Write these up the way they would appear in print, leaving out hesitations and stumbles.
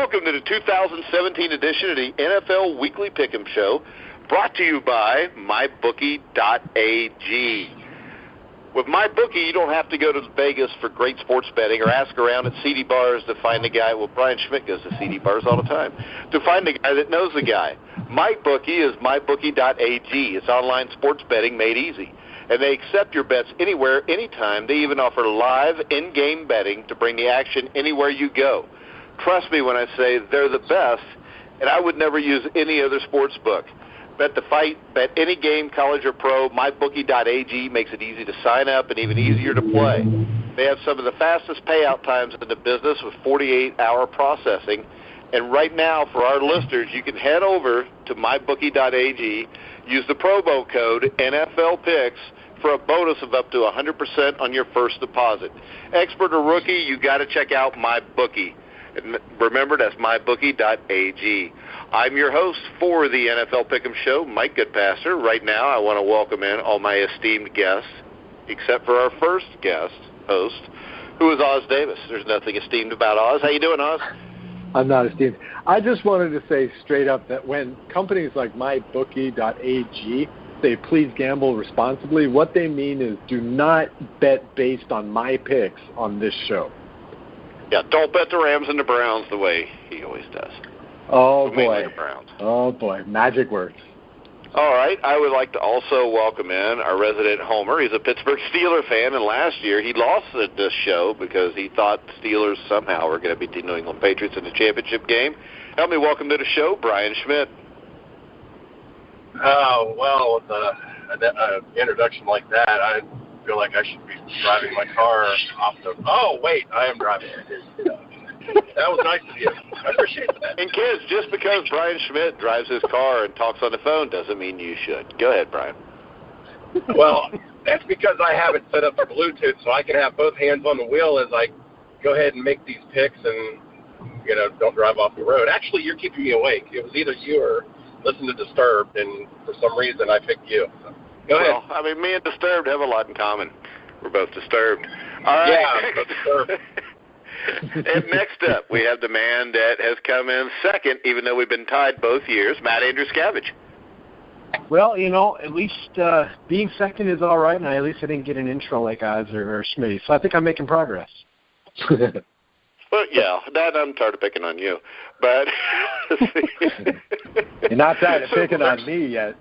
Welcome to the 2017 edition of the NFL Weekly Pick'em Show, brought to you by MyBookie.ag. With MyBookie, you don't have to go to Vegas for great sports betting or ask around at CD bars to find a guy. Well, Brian Schmidt goes to CD bars all the time to find a guy that knows the guy. MyBookie is MyBookie.ag. It's online sports betting made easy. And they accept your bets anywhere, anytime. They even offer live in-game betting to bring the action anywhere you go. Trust me when I say they're the best, and I would never use any other sports book. Bet the fight, bet any game, college or pro. MyBookie.ag makes it easy to sign up and even easier to play. They have some of the fastest payout times in the business with 48-hour processing. And right now, for our listeners, you can head over to MyBookie.ag, use the promo code NFLPicks for a bonus of up to 100% on your first deposit. Expert or rookie, you got to check out MyBookie. And remember, that's MyBookie.ag. I'm your host for the NFL Pick'em Show, Mike Goodpaster. Right now, I want to welcome in all my esteemed guests, except for our first guest host, who is Oz Davis. There's nothing esteemed about Oz. How you doing, Oz? I'm not esteemed. I just wanted to say straight up that when companies like MyBookie.ag say please gamble responsibly, what they mean is do not bet based on my picks on this show. Yeah, don't bet the Rams and the Browns the way he always does. Oh, boy. The Browns. Oh, boy. Magic words. All right. I would like to also welcome in our resident homer. He's a Pittsburgh Steelers fan, and last year he lost at this show because he thought the Steelers somehow were going to beat the New England Patriots in the championship game. Help me welcome to the show, Brian Schmidt. Well, with an introduction like that, I feel like I should be driving my car off the... Oh, wait, I am driving. That was nice of you. I appreciate that. And kids, just because Brian Schmidt drives his car and talks on the phone doesn't mean you should. Go ahead, Brian. Well, that's because I have it set up for Bluetooth, so I can have both hands on the wheel as I go ahead and make these picks and, don't drive off the road. Actually, you're keeping me awake. It was either you or listen to Disturbed, and for some reason I picked you. So, go ahead. Well, I mean, me and Disturbed have a lot in common. We're both disturbed. All right. Yeah, both disturbed. And next up, we have the man that has come in second, even though we've been tied both years, Matt Andruscavage. Well, at least being second is all right, and at least I didn't get an intro like Oz or Schmidt, so I think I'm making progress. Well, yeah, that I'm tired of picking on you, but you're not tired of picking on me yet.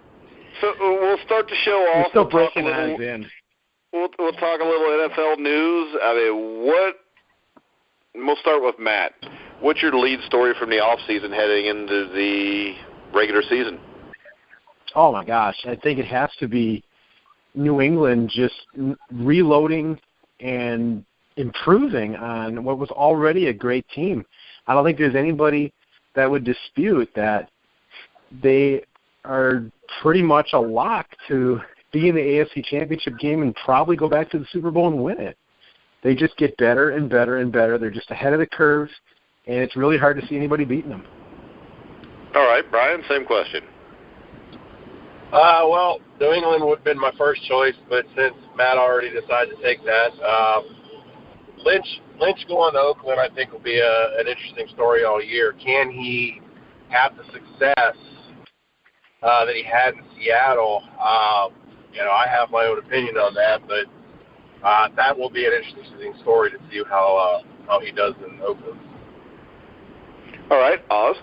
So we'll start the show off. You're still breaking eyes in. We'll talk a little NFL news. We'll start with Matt. What's your lead story from the off season heading into the regular season? Oh my gosh, I think it has to be New England just reloading and improving on what was already a great team. I don't think there's anybody that would dispute that they are pretty much a lock to be in the AFC Championship game and probably go back to the Super Bowl and win it. They just get better and better and better. They're just ahead of the curve, and it's really hard to see anybody beating them. All right, Brian, same question. Well, New England would have been my first choice, but since Matt already decided to take that, Lynch going to Oakland, I think, will be an interesting story all year. Can he have the success that he had in Seattle? I have my own opinion on that, but that will be an interesting story to see how he does in Oakland. All right, Oz?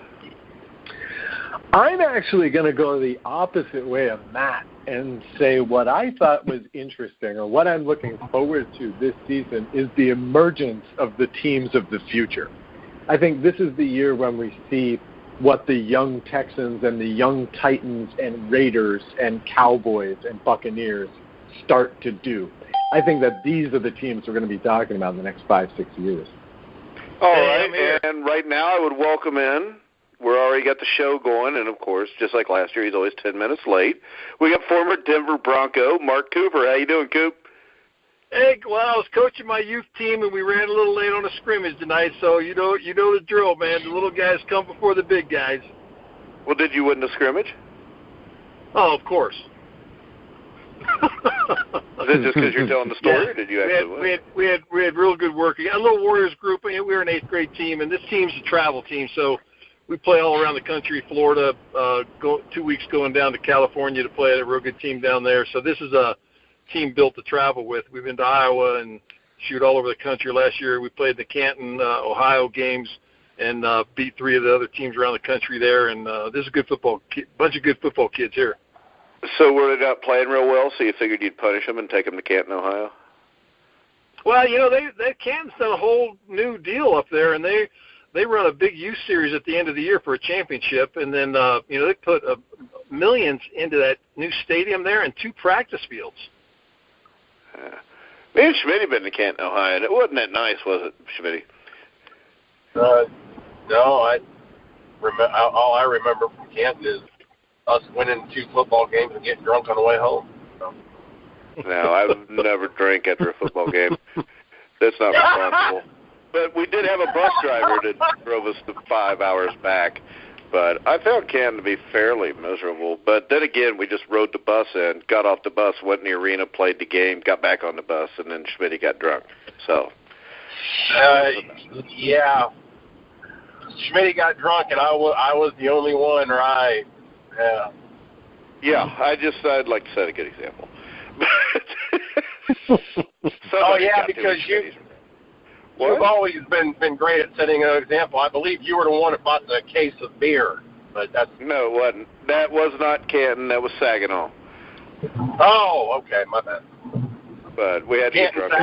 I'm actually going to go the opposite way of Matt and say what I thought was interesting or what I'm looking forward to this season is the emergence of the teams of the future. I think this is the year when we see what the young Texans and the young Titans and Raiders and Cowboys and Buccaneers start to do. I think that these are the teams we're going to be talking about in the next 5-6 years. All right, and right now I would welcome in. We're already got the show going, and, of course, just like last year, he's always 10 minutes late. We got former Denver Bronco Mark Cooper. How you doing, Coop? Hey, well, I was coaching my youth team, and we ran a little late on a scrimmage tonight, so you know the drill, man. The little guys come before the big guys. Well, did you win the scrimmage? Oh, of course. it just because you're telling the story, or did you actually win? We had real good work. A little Warriors group. We were an 8th grade team, and this team's a travel team, so we play all around the country. Florida, 2 weeks going down to California to play at a real good team down there. So this is a team built to travel with. We've been to Iowa and shoot all over the country. Last year we played the Canton, Ohio games and beat 3 of the other teams around the country there. And this is a good bunch of good football kids here. So were they not playing real well, so you figured you'd punish them and take them to Canton, Ohio? Well, they Canton's done a whole new deal up there, and they run a big youth series at the end of the year for a championship, and then they put millions into that new stadium there and 2 practice fields. Me and Schmidt have been to Canton, Ohio, and it wasn't that nice, was it, Schmidt? No, all I remember from Canton is us winning 2 football games and getting drunk on the way home. So. No, I would never drink after a football game. That's not responsible. But we did have a bus driver that drove us the 5 hours back. But I found Canton to be fairly miserable. But then again, we just rode the bus in, got off the bus, went in the arena, played the game, got back on the bus, and then Schmidt got drunk. So. Yeah. Schmidt got drunk, and I was the only one, right? Yeah. Yeah, I'd like to set a good example. Because you've always been great at setting an example. I believe you were the one that bought the case of beer, but that's... No, it wasn't. That was not Canton. That was Saginaw. Oh, okay, my bad. But we had to get drunk.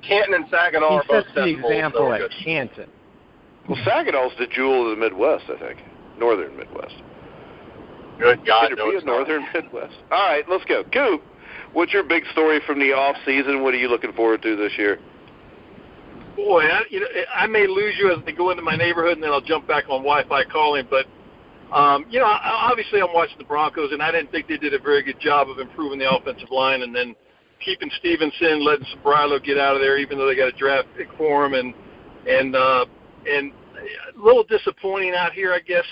Canton and Saginaw are both the example at Canton. Well, Saginaw's the jewel of the Midwest, I think. Northern Midwest. Good God, no, it's Northern Midwest. All right, let's go. Coop, what's your big story from the off season? What are you looking forward to this year? Boy, I may lose you as I go into my neighborhood, and then I'll jump back on Wi-Fi calling. But obviously I'm watching the Broncos, and I didn't think they did a very good job of improving the offensive line, and then keeping Stevenson, letting Sobrilo get out of there, even though they got a draft pick for him, and a little disappointing out here, I guess,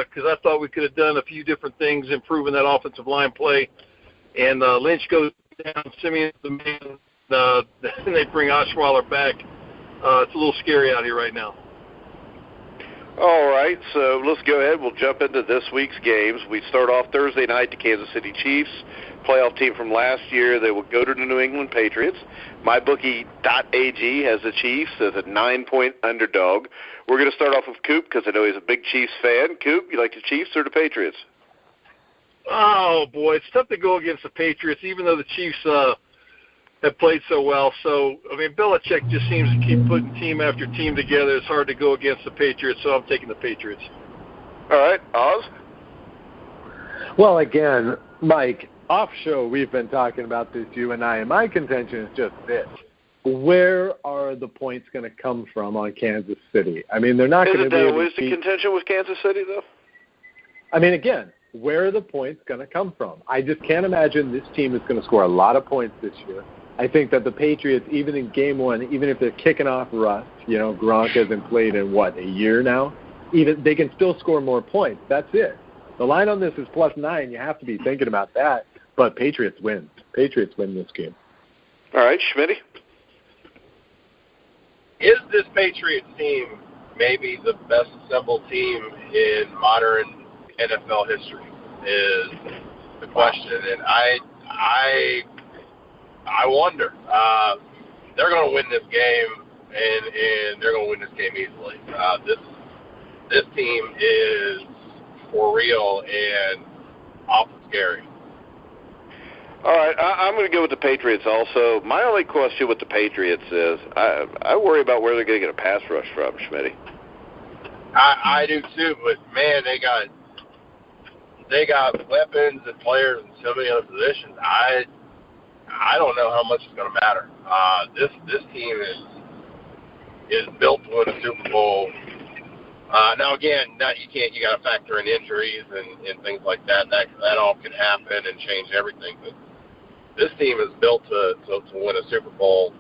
because I thought we could have done a few different things, improving that offensive line play. And Lynch goes down, Simeon's the man, then they bring Osweiler back. It's a little scary out here right now. All right, so let's go ahead. We'll jump into this week's games. We start off Thursday night, the Kansas City Chiefs, playoff team from last year. They will go to the New England Patriots. MyBookie.ag has the Chiefs as a 9-point underdog. We're going to start off with Coop because I know he's a big Chiefs fan. Coop, you like the Chiefs or the Patriots? Oh, boy, it's tough to go against the Patriots, even though the Chiefs have played so well. So, Belichick just seems to keep putting team after team together. It's hard to go against the Patriots, so I'm taking the Patriots. All right, Oz? Well, again, Mike, off show, we've been talking about this, you and I, and my contention is just this. Where are the points going to come from on Kansas City? They're not going to be able to Is the contention with Kansas City, though? Again, where are the points going to come from? I just can't imagine this team is going to score a lot of points this year. I think that the Patriots, even in game one, even if they're kicking off rust, Gronk hasn't played in, a year now? Even they can still score more points. That's it. The line on this is +9. You have to be thinking about that. But Patriots win. Patriots win this game. All right, Schmitty? Is this Patriots team maybe the best assembled team in modern NFL history is the question. And I wonder. They're going to win this game, and they're going to win this game easily. This team is for real and awful scary. All right, I'm going to go with the Patriots also. My only question with the Patriots is I worry about where they're going to get a pass rush from, Schmitty. I do too, but man, they got weapons and players in so many other positions. I don't know how much it's going to matter. This team is built to win a Super Bowl. Now again, you got to factor in injuries and things like that. That all can happen and change everything. But this team is built to win a Super Bowl.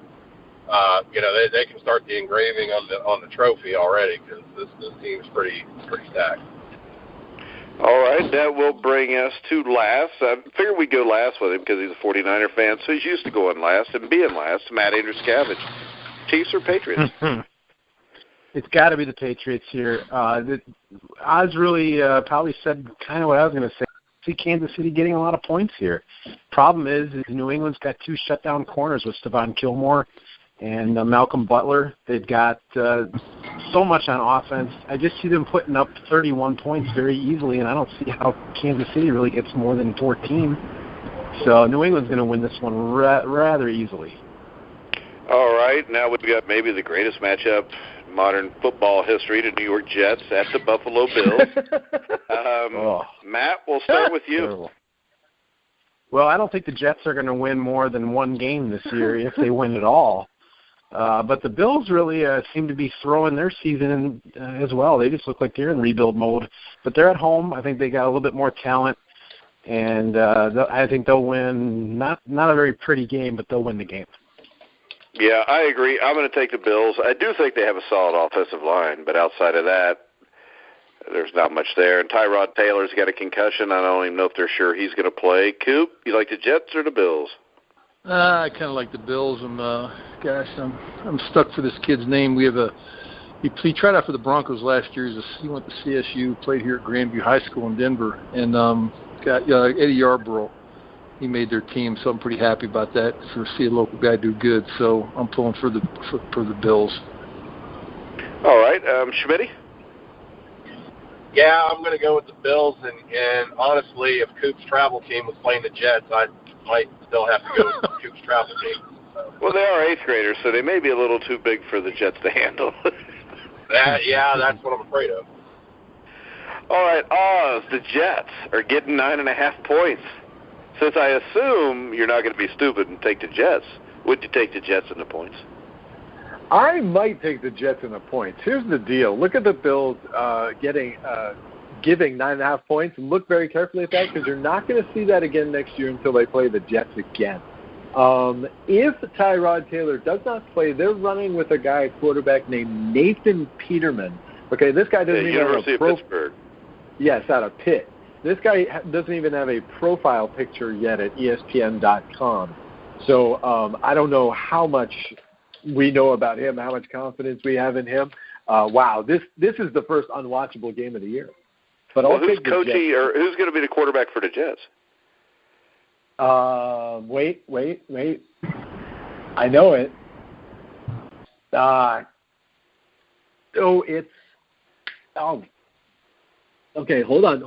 They can start the engraving on the trophy already because this team's pretty stacked. All right, that will bring us to last. I figured we'd go last with him because he's a 49er fan, so he's used to going last and being last. Matt Andruscavage, Chiefs or Patriots? It's got to be the Patriots here. Oz really probably said kind of what I was going to say. I see Kansas City getting a lot of points here. Problem is New England's got 2 shutdown corners with Stephon Gilmore and Malcolm Butler. They've got so much on offense. I just see them putting up 31 points very easily, and I don't see how Kansas City really gets more than 14. So New England's going to win this one rather easily. All right, now we've got maybe the greatest matchup in modern football history, the New York Jets at the Buffalo Bills. Matt, we'll start with you. Terrible. Well, I don't think the Jets are going to win more than 1 game this year, if they win at all. But the Bills really seem to be throwing their season in as well. They just look like they're in rebuild mode. But they're at home. I think they got a little bit more talent. And I think they'll win, not a very pretty game, but they'll win the game. Yeah, I agree. I'm going to take the Bills. I do think they have a solid offensive line, but outside of that, there's not much there. And Tyrod Taylor's got a concussion. I don't even know if they're sure he's going to play. Coop, you like the Jets or the Bills? I kind of like the Bills. Gosh, I'm stuck for this kid's name. We have he tried out for the Broncos last year. He went to CSU, played here at Grandview High School in Denver, and got Eddie Yarbrough. He made their team, so I'm pretty happy about that. To see a local guy do good, so I'm pulling for the Bills. All right, Schmidt? Yeah, I'm going to go with the Bills, and honestly, if Coop's travel team was playing the Jets, I might still have to go with Coop's travel team. Well, they are 8th graders, so they may be a little too big for the Jets to handle. That's what I'm afraid of. All right, Oz, the Jets are getting 9.5 points. Since I assume you're not going to be stupid and take the Jets, would you take the Jets in the points? I might take the Jets in the points. Here's the deal. Look at the Bills giving 9.5 points, and look very carefully at that because you're not going to see that again next year until they play the Jets again. If Tyrod Taylor does not play, they're running with a guy at quarterback named Nathan Peterman. Okay, this guy doesn't even University have of Pittsburgh. Yes, out of Pitt. This guy doesn't even have a profile picture yet at ESPN.com. So I don't know how much we know about him, how much confidence we have in him. Wow, this is the first unwatchable game of the year. But who's coaching or who's going to be the quarterback for the Jets? Wait. I know it. Okay, hold on.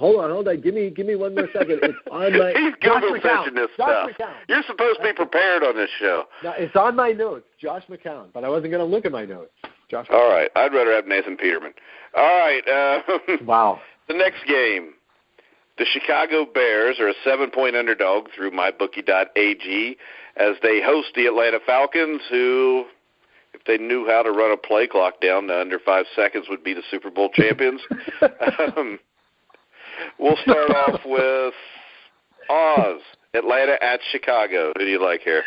Give me one more second. It's on my He's Google searching this stuff. You're supposed to be prepared on this show. No, it's on my notes, Josh McCown, but I wasn't going to look at my notes. Josh McCown. All right, I'd rather have Nathan Peterman. All right. Wow. The next game, the Chicago Bears are a 7-point underdog through mybookie.ag as they host the Atlanta Falcons, who, if they knew how to run a play clock down to under 5 seconds, would be the Super Bowl champions. We'll start off with Oz, Atlanta at Chicago. Who do you like here?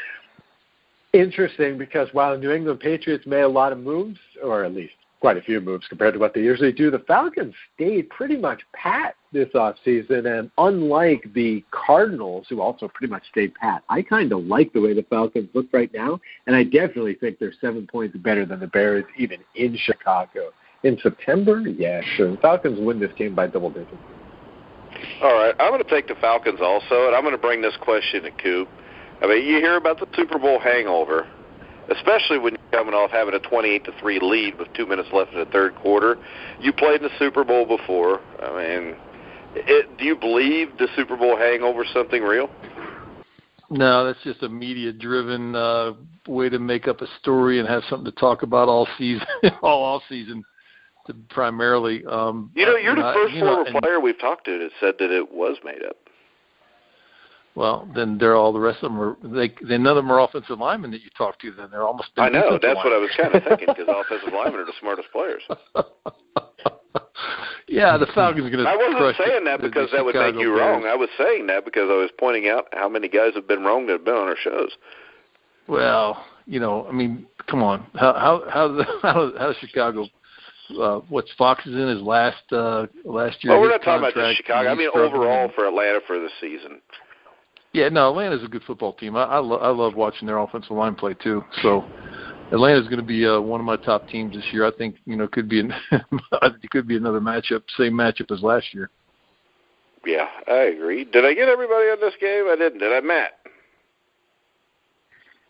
Interesting, because while the New England Patriots made a lot of moves, or at least quite a few moves compared to what they usually do, the Falcons stayed pretty much pat this offseason, and unlike the Cardinals, who also pretty much stayed pat, I kind of like the way the Falcons look right now, and I definitely think they're 7 points better than the Bears, even in Chicago. In September, yeah, sure. The Falcons win this game by double digits. All right, I'm going to take the Falcons also, and I'm going to bring this question to Coop. I mean, you hear about the Super Bowl hangover, especially when you're coming off having a 28-3 lead with 2 minutes left in the third quarter. You played in the Super Bowl before. I mean, do you believe the Super Bowl hangover is something real? No, that's just a media-driven way to make up a story and have something to talk about all season, all season. Primarily, you're the first former player we've talked to that said that it was made up. Well, then all the rest of them are. None of them are offensive linemen that you talk to. Then they're almost. I know that's what I was kind of thinking because offensive linemen are the smartest players. Yeah, the Falcons are going to. I wasn't saying that because that would make you wrong. I was saying that because I was pointing out how many guys have been wrong that have been on our shows. Well, I mean, come on. How does Chicago what's Fox is in his last year. Well, we're not talking about just Chicago. I mean, overall for Atlanta for the season. Yeah, no, Atlanta's a good football team. I love watching their offensive line play too. So Atlanta's going to be one of my top teams this year. I think it could be it could be another matchup, same matchup as last year. Yeah, I agree. Did I get everybody on this game? I didn't. Did I, Matt?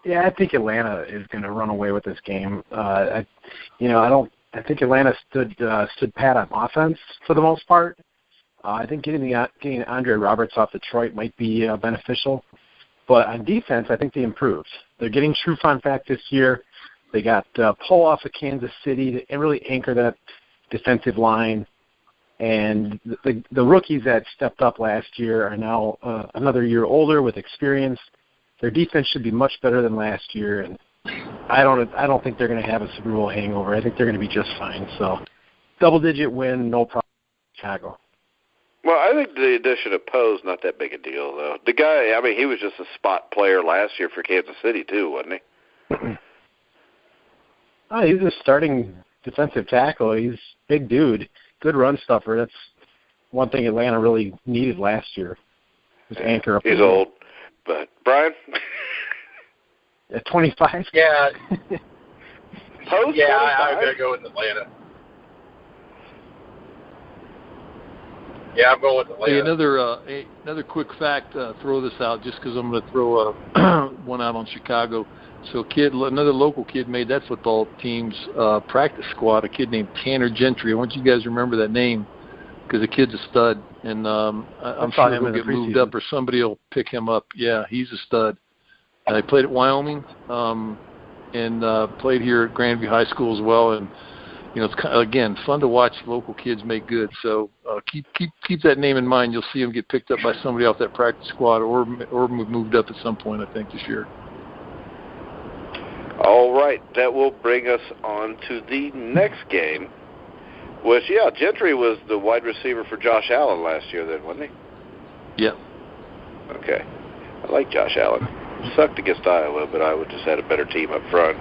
Yeah, I think Atlanta is going to run away with this game. I think Atlanta stood pat on offense for the most part. I think getting Andre Roberts off Detroit might be beneficial. But on defense, I think they improved. They're getting Trufant back this year. They got Poe off of Kansas City to really anchor that defensive line. And the rookies that stepped up last year are now another year older with experience. Their defense should be much better than last year, and I don't think they're going to have a Super Bowl hangover. I think they're going to be just fine. So, double-digit win, no problem. Chicago. Well, I think the addition of Poe's not that big a deal, though. The guy, I mean, he was just a spot player last year for Kansas City too, wasn't he? He's a starting defensive tackle. He's a big dude, good run stuffer. That's one thing Atlanta really needed last year. Was anchor up. He's old. But Brian, at 25. Yeah. Post. Yeah, I'm gonna go with Atlanta. Yeah, I'm going with Atlanta. Hey, another quick fact. Throw this out just because I'm going to throw one out on Chicago. So, another local kid made that football team's practice squad. A kid named Tanner Gentry. I want you guys to remember that name because the kid's a stud, and I'm sure he'll get moved up or somebody will pick him up. Yeah, he's a stud. He played at Wyoming and played here at Grandview High School as well. And it's again fun to watch local kids make good. So keep that name in mind. You'll see him get picked up by somebody off that practice squad or moved up at some point, I think, this year. All right, that will bring us on to the next game. Gentry was the wide receiver for Josh Allen last year then, wasn't he? Yeah. Okay. I like Josh Allen. Sucked against Iowa, but Iowa just had a better team up front.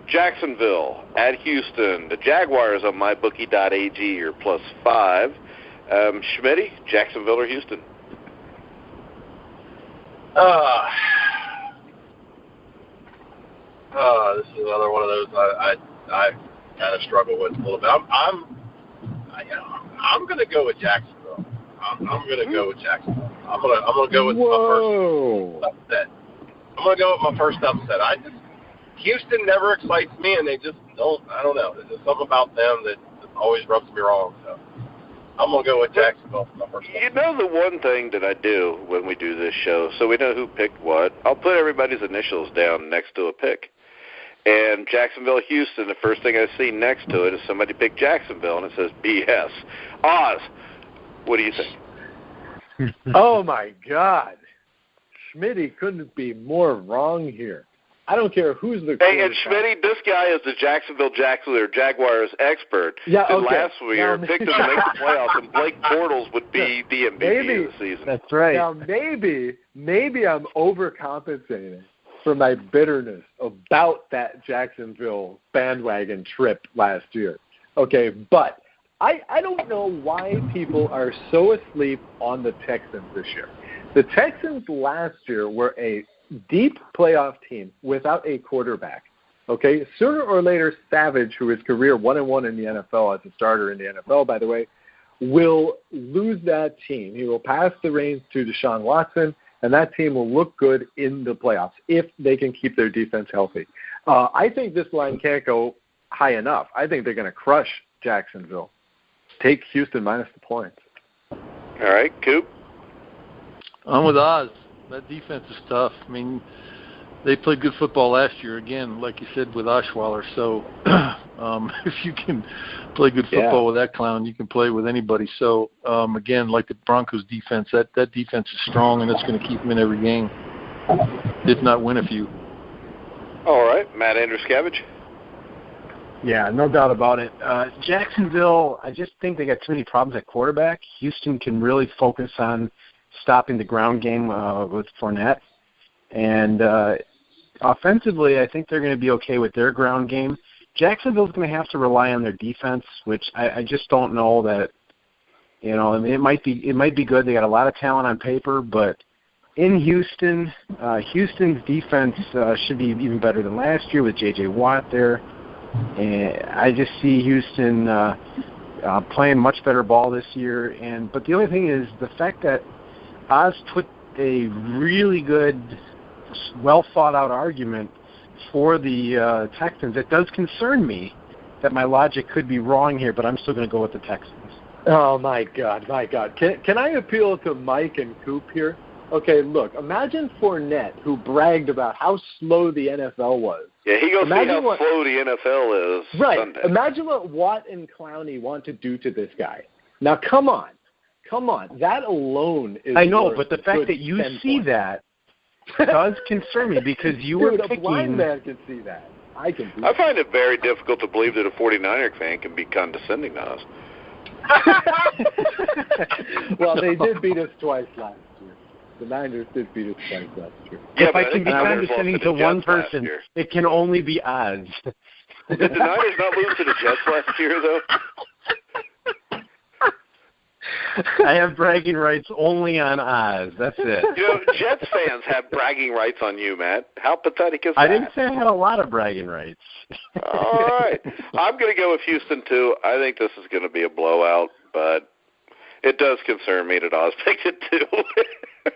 Jacksonville at Houston. The Jaguars on mybookie.ag are +5. Schmitty, Jacksonville or Houston? This is another one of those I kind of struggle with a little bit. I'm going to go with Jacksonville. I'm going to go with Jacksonville. I'm going to go with my first upset. I'm going to go with my first upset. Houston never excites me, and they just don't. I don't know. There's just something about them that always rubs me wrong. So I'm going to go with Jacksonville for my first upset. You know the one thing that I do when we do this show, so we know who picked what, I'll put everybody's initials down next to a pick. And Jacksonville, Houston, the first thing I see next to it is somebody picked Jacksonville, and it says BS. Oz, what do you think? Oh, my God. Schmitty couldn't be more wrong here. I don't care who's the Hey, and Schmitty, this guy is the Jaguars expert. Yeah, okay. Last year picked them to make the playoffs, and Blake Bortles would be the MVP of the season. That's right. Now, maybe I'm overcompensating for my bitterness about that Jacksonville bandwagon trip last year. Okay, but I don't know why people are so asleep on the Texans this year. The Texans last year were a deep playoff team without a quarterback. Okay, sooner or later, Savage, who his career 1-1 in the NFL as a starter in the NFL, by the way, will lose that team. He will pass the reins to Deshaun Watson, and that team will look good in the playoffs if they can keep their defense healthy. I think this line can't go high enough. I think they're going to crush Jacksonville. Take Houston minus the points. All right, Coop? I'm with Oz. That defense is tough. I mean, they played good football last year, again, like you said, with Osweiler. So if you can play good football with that clown, you can play with anybody. So, again, like the Broncos defense, that defense is strong, and it's going to keep them in every game, if not win a few. All right. Matt Andruscavage? Yeah, no doubt about it. Jacksonville, I just think they got too many problems at quarterback. Houston can really focus on stopping the ground game with Fournette. And offensively, I think they're going to be okay with their ground game. Jacksonville's going to have to rely on their defense, which I just don't know that. You know, I mean, it might be good. They got a lot of talent on paper, but in Houston, Houston's defense should be even better than last year with J.J. Watt there. And I just see Houston playing much better ball this year. But the only thing is the fact that Oz put a really good, well-thought-out argument for the Texans. It does concern me that my logic could be wrong here, but I'm still going to go with the Texans. Oh, my God. Can I appeal to Mike and Coop here? Okay, look, imagine Fournette, who bragged about how slow the NFL was. Yeah, he goes see how slow the NFL is. Right. Sunday. Imagine what Watt and Clowney want to do to this guy. Now, come on. That alone is I know, but the fact that you see that does concern me because you were picking. A blind man can see that. I can see I find it very difficult to believe that a 49er fan can be condescending to us. Well, they did beat us twice last year. The Niners did beat us twice last year. Yeah, if I can be condescending to one person, it can only be Oz. Did the Niners not lose to the Jets last year, though? I have bragging rights only on Oz. That's it. You know, Jets fans have bragging rights on you, Matt. How pathetic is that? I didn't say I had a lot of bragging rights. All right. I'm going to go with Houston, too. I think this is going to be a blowout, but it does concern me that Oz picked it, too.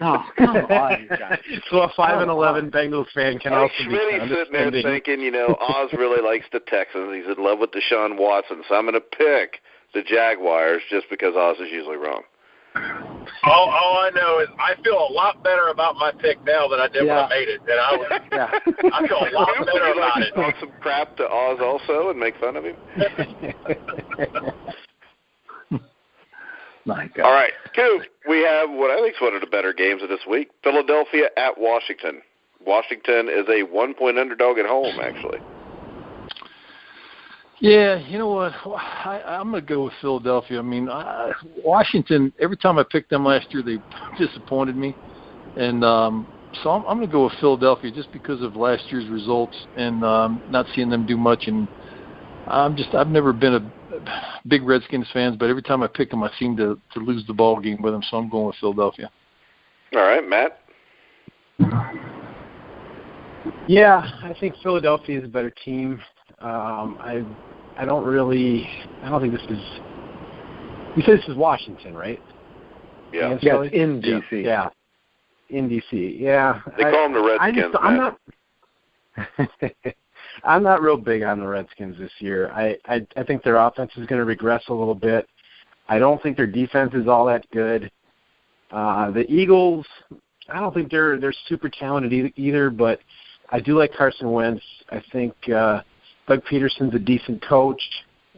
Oh, come on, you guys. So a 5-11 Bengals fan can also be Schmidt's sitting there thinking, you know, Oz really likes the Texans. He's in love with Deshaun Watson, so I'm going to pick the Jaguars just because Oz is usually wrong. All I know is I feel a lot better about my pick now than I did when I made it. And I feel a lot better about it. Talk some crap to Oz also and make fun of him? My God. All right, Coop, we have what I think is one of the better games of this week, Philadelphia at Washington. Washington is a 1-point underdog at home, actually. Yeah, you know what? I'm going to go with Philadelphia. I mean, Washington, every time I picked them last year, they disappointed me. And so I'm going to go with Philadelphia just because of last year's results and not seeing them do much. And I've never been a big Redskins fan, but every time I pick them, I seem to lose the ball game with them. So I'm going with Philadelphia. All right, Matt? Yeah, I think Philadelphia is a better team. I don't think this is. You said this is Washington, right? Yeah. Yeah, in D.C. Yeah, in D.C. Yeah. They call them the Redskins. I'm not real big on the Redskins this year. I think their offense is going to regress a little bit. I don't think their defense is all that good. The Eagles, I don't think they're super talented either, but I do like Carson Wentz. I think Doug Peterson's a decent coach,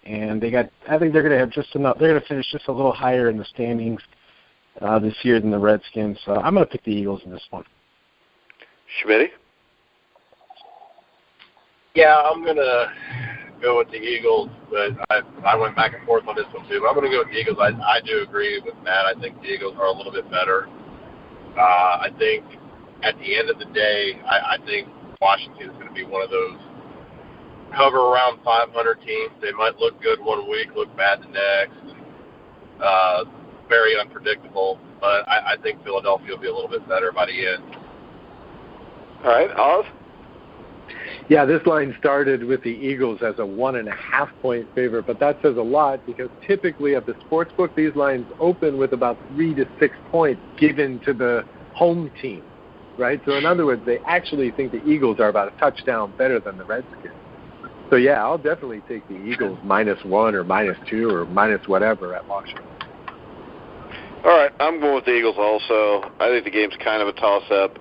and I think they're going to have just enough. They're going to finish just a little higher in the standings this year than the Redskins. So I'm going to pick the Eagles in this one. Schmidt? Yeah, I'm going to go with the Eagles, but I went back and forth on this one too. But I'm going to go with the Eagles. I do agree with Matt. I think the Eagles are a little bit better. I think at the end of the day, I think Washington is going to be one of those cover around 500 teams. They might look good one week, look bad the next. Very unpredictable, but I think Philadelphia will be a little bit better by the end. All right, Oz? Yeah, this line started with the Eagles as a 1.5-point favorite, but that says a lot because typically at the sportsbook, these lines open with about 3 to 6 points given to the home team, right? So in other words, they actually think the Eagles are about a touchdown better than the Redskins. So yeah, I'll definitely take the Eagles -1 or -2 or minus whatever at Washington. All right, I'm going with the Eagles also. I think the game's kind of a toss-up.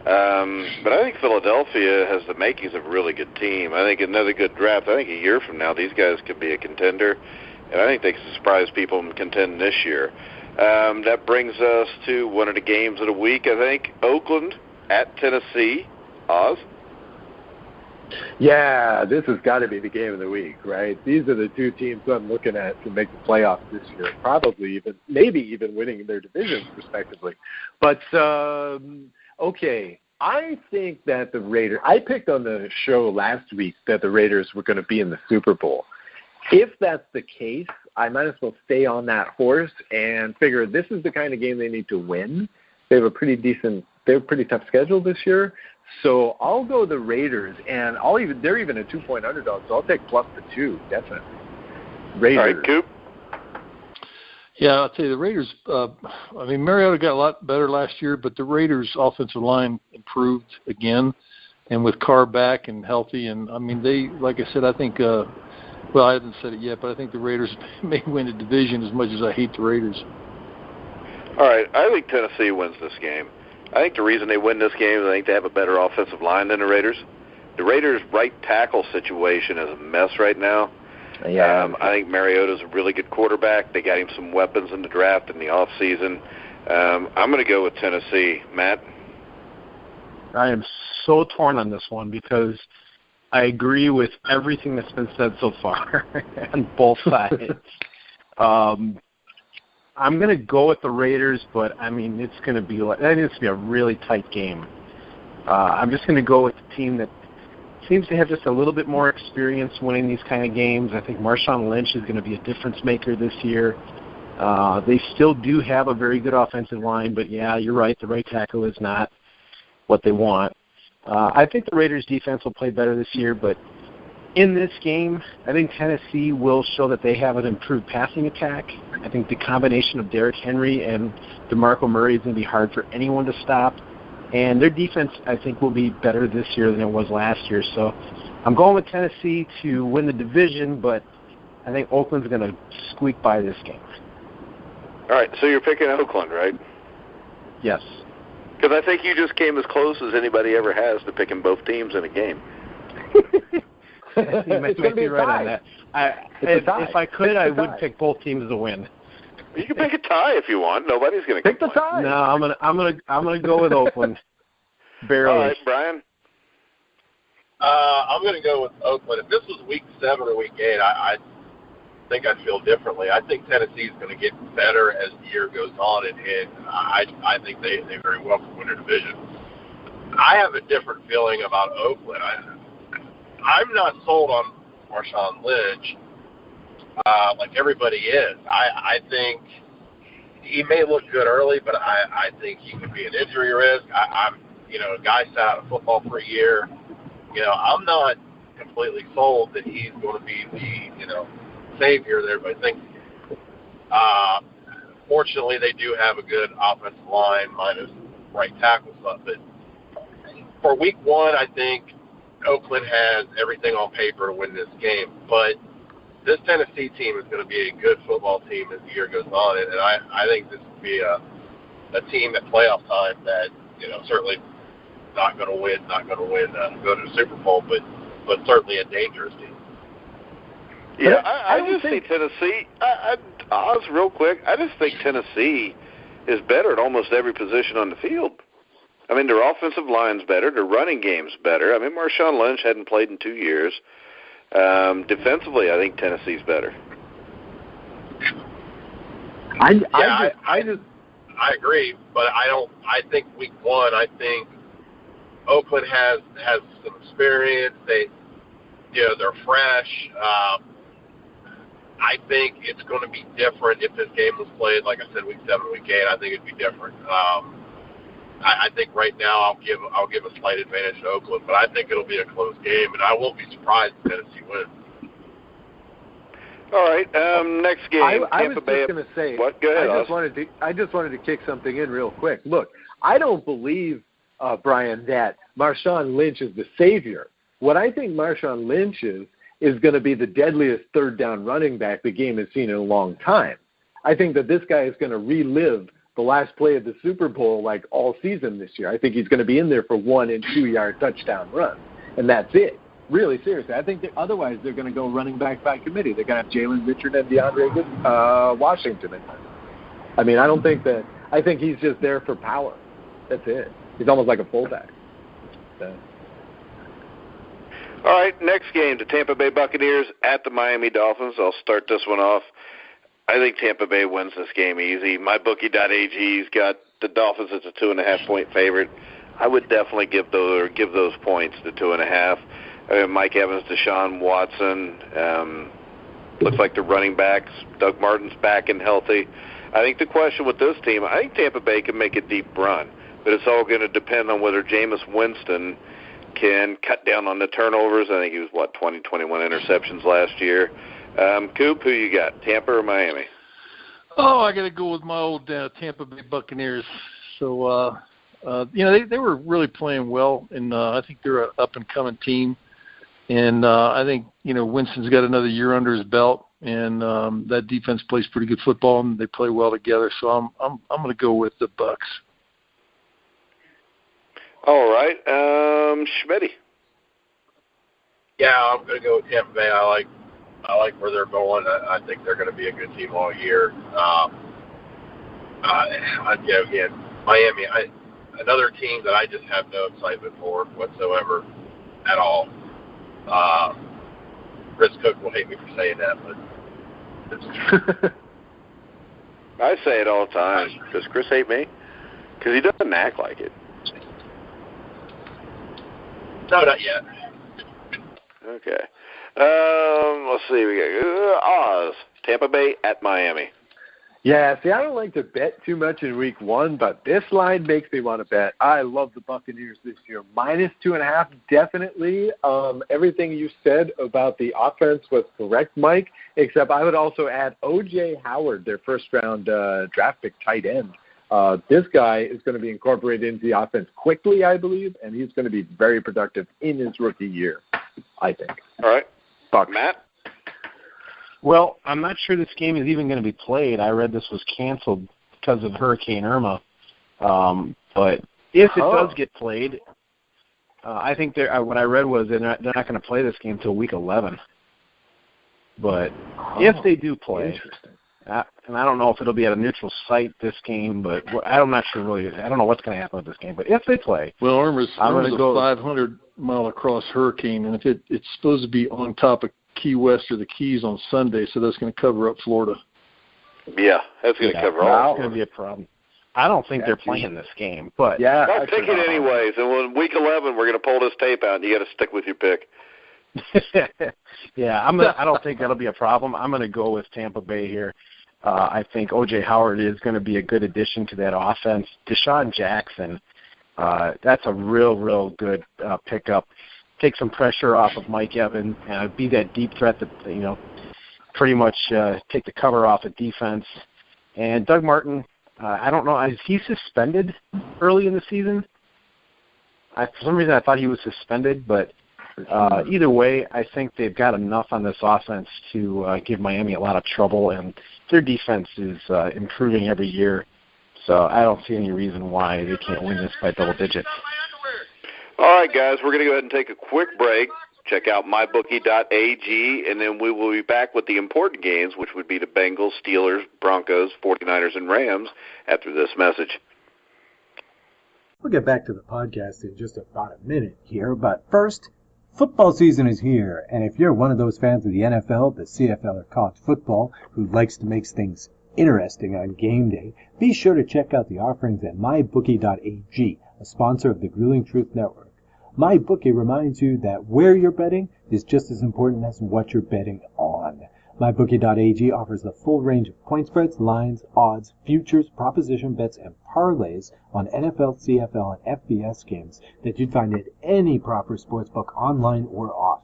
But I think Philadelphia has the makings of a really good team. I think another good draft. I think a year from now, these guys could be a contender, and I think they can surprise people and contend this year. That brings us to one of the games of the week, I think. Oakland at Tennessee. Oz? Yeah, this has got to be the game of the week, right? These are the two teams I'm looking at to make the playoffs this year, maybe even winning their divisions respectively. But, okay, I think that the Raiders – I picked on the show last week that the Raiders were going to be in the Super Bowl. If that's the case, I might as well stay on that horse and figure this is the kind of game they need to win. They have a pretty tough schedule this year. So I'll go the Raiders, and they're even a 2-point underdog, so I'll take plus the 2, definitely. Raiders. All right, Coop. Yeah, I'll tell you, the Raiders, Mariota got a lot better last year, but the Raiders' offensive line improved again, and with Carr back and healthy, and, they, like I said, I think, I haven't said it yet, but I think the Raiders may win the division as much as I hate the Raiders. All right, I think Tennessee wins this game. I think the reason they win this game is I think they have a better offensive line than the Raiders. The Raiders' right tackle situation is a mess right now. Yeah, I think Mariota's a really good quarterback. They got him some weapons in the draft in the offseason. I'm going to go with Tennessee. Matt? I am so torn on this one because I agree with everything that's been said so far on both sides. I'm going to go with the Raiders, but, it's going to be a really tight game. I'm just going to go with the team that seems to have just a little bit more experience winning these kind of games. I think Marshawn Lynch is going to be a difference maker this year. They still do have a very good offensive line, but, yeah, you're right, the right tackle is not what they want. I think the Raiders' defense will play better this year, but in this game, I think Tennessee will show that they have an improved passing attack. I think the combination of Derrick Henry and DeMarco Murray is going to be hard for anyone to stop. And their defense, I think, will be better this year than it was last year. So I'm going with Tennessee to win the division, but I think Oakland's going to squeak by this game. All right, so you're picking Oakland, right? Yes. Because I think you just came as close as anybody ever has to picking both teams in a game. You might be right on that. If I could, I would pick both teams to win. You can pick a tie if you want. Nobody's going to pick the tie. No, I'm gonna go with Oakland. Barely. All right, Brian. I'm going to go with Oakland. If this was week 7 or week 8, I think I'd feel differently. I think Tennessee's going to get better as the year goes on, and I think they very well could win their division. I have a different feeling about Oakland. I'm not sold on Marshawn Lynch like everybody is. I think he may look good early, but I think he could be an injury risk. A guy sat out of football for a year. I'm not completely sold that he's going to be the, savior that everybody thinks he is. Fortunately, they do have a good offensive line, minus right tackle stuff. But for week 1, I think Oakland has everything on paper to win this game. But this Tennessee team is going to be a good football team as the year goes on. And I think this will be a team at playoff time that, certainly not going to win, go to the Super Bowl, but certainly a dangerous team. Yeah, I just think Tennessee, Oz, real quick, I just think Tennessee is better at almost every position on the field. Their offensive line's better, their running game's better. Marshawn Lynch hadn't played in 2 years. Defensively, I think Tennessee's better. I agree, but I think week 1, I think Oakland has some experience. They're fresh. I think it's going to be different if this game was played, like I said, week 7, week 8. I think it'd be different. I think right now I'll give a slight advantage to Oakland, but I think it'll be a close game, and I won't be surprised if Tennessee wins. All right, next game. I was just going to say. What? Go ahead. I just wanted to kick something in real quick. Look, I don't believe, Brian, that Marshawn Lynch is the savior. What I think Marshawn Lynch is going to be the deadliest third down running back the game has seen in a long time. I think that this guy is going to relive the last play of the Super Bowl like all season this year. I think he's going to be in there for 1- and 2-yard touchdown runs, and that's it. Really, seriously. I think otherwise they're going to go running back by committee. They're going to have Jalen Richard and DeAndre Washington in there. I don't think that – I think he's just there for power. That's it. He's almost like a fullback. So. All right, next game, the Tampa Bay Buccaneers at the Miami Dolphins. I'll start this one off. I think Tampa Bay wins this game easy. MyBookie.ag's got the Dolphins as a 2.5-point favorite. I would definitely give those points to 2.5. Mike Evans, Deshaun Watson. Looks like the running backs. Doug Martin's back and healthy. I think the question with this team, I think Tampa Bay can make a deep run, but it's all going to depend on whether Jameis Winston can cut down on the turnovers. I think he was, 20, 21 interceptions last year. Coop, who you got, Tampa or Miami? Oh, I got to go with my old Tampa Bay Buccaneers. So, they were really playing well, and I think they're an up-and-coming team. And I think, Winston's got another year under his belt, and that defense plays pretty good football, and they play well together. So I'm going to go with the Bucks. All right, Schmitty. Yeah, I'm going to go with Tampa Bay. I like where they're going. I think they're going to be a good team all year. Again, Miami, another team that I just have no excitement for whatsoever at all. Chris Cook will hate me for saying that, but it's true. I say it all the time. Does Chris hate me? Because he doesn't act like it. No, not yet. Okay. Let's see. We got Oz, Tampa Bay at Miami. Yeah, see, I don't like to bet too much in week one, but this line makes me want to bet. I love the Buccaneers this year. -2.5, definitely. Everything you said about the offense was correct, Mike, except I would also add O.J. Howard, their first-round draft pick tight end. This guy is going to be incorporated into the offense quickly, I believe, and he's going to be very productive in his rookie year, I think. All right. Buck. Matt? Well, I'm not sure this game is even going to be played. I read this was canceled because of Hurricane Irma. But if it does get played, I think what I read was they're not going to play this game until week 11. But if they do play, and I don't know if it'll be at a neutral site this game, but I'm not sure really. I don't know what's going to happen with this game. But if they play, well, Irma's a 500-mile-across hurricane, and if it's supposed to be on top of Key West or the Keys on Sunday, so that's going to cover up Florida. Yeah, that's going to cover all. That's going to be a problem. I don't think they're playing this game, but I'll pick it anyways. And when week 11, we're going to pull this tape out, and you got to stick with your pick. Yeah, I don't think that'll be a problem. I'm going to go with Tampa Bay here. I think O.J. Howard is going to be a good addition to that offense. Deshaun Jackson, that's a real good pickup. Take some pressure off of Mike Evans, be that deep threat that, pretty much take the cover off of defense. And Doug Martin, I don't know, is he suspended early in the season? For some reason I thought he was suspended, but either way, I think they've got enough on this offense to give Miami a lot of trouble, and their defense is improving every year. So I don't see any reason why they can't win this by double digits. All right, guys, we're going to go ahead and take a quick break. Check out mybookie.ag, and then we will be back with the important games, which would be the Bengals, Steelers, Broncos, 49ers, and Rams after this message. We'll get back to the podcast in just about a minute here, but first, football season is here, and if you're one of those fans of the NFL, the CFL, or college football who likes to make things interesting on game day, be sure to check out the offerings at mybookie.ag, a sponsor of the Grueling Truth Network. MyBookie reminds you that where you're betting is just as important as what you're betting on. MyBookie.ag offers the full range of point spreads, lines, odds, futures, proposition bets, and parlays on NFL, CFL, and FBS games that you'd find at any proper sportsbook online or off.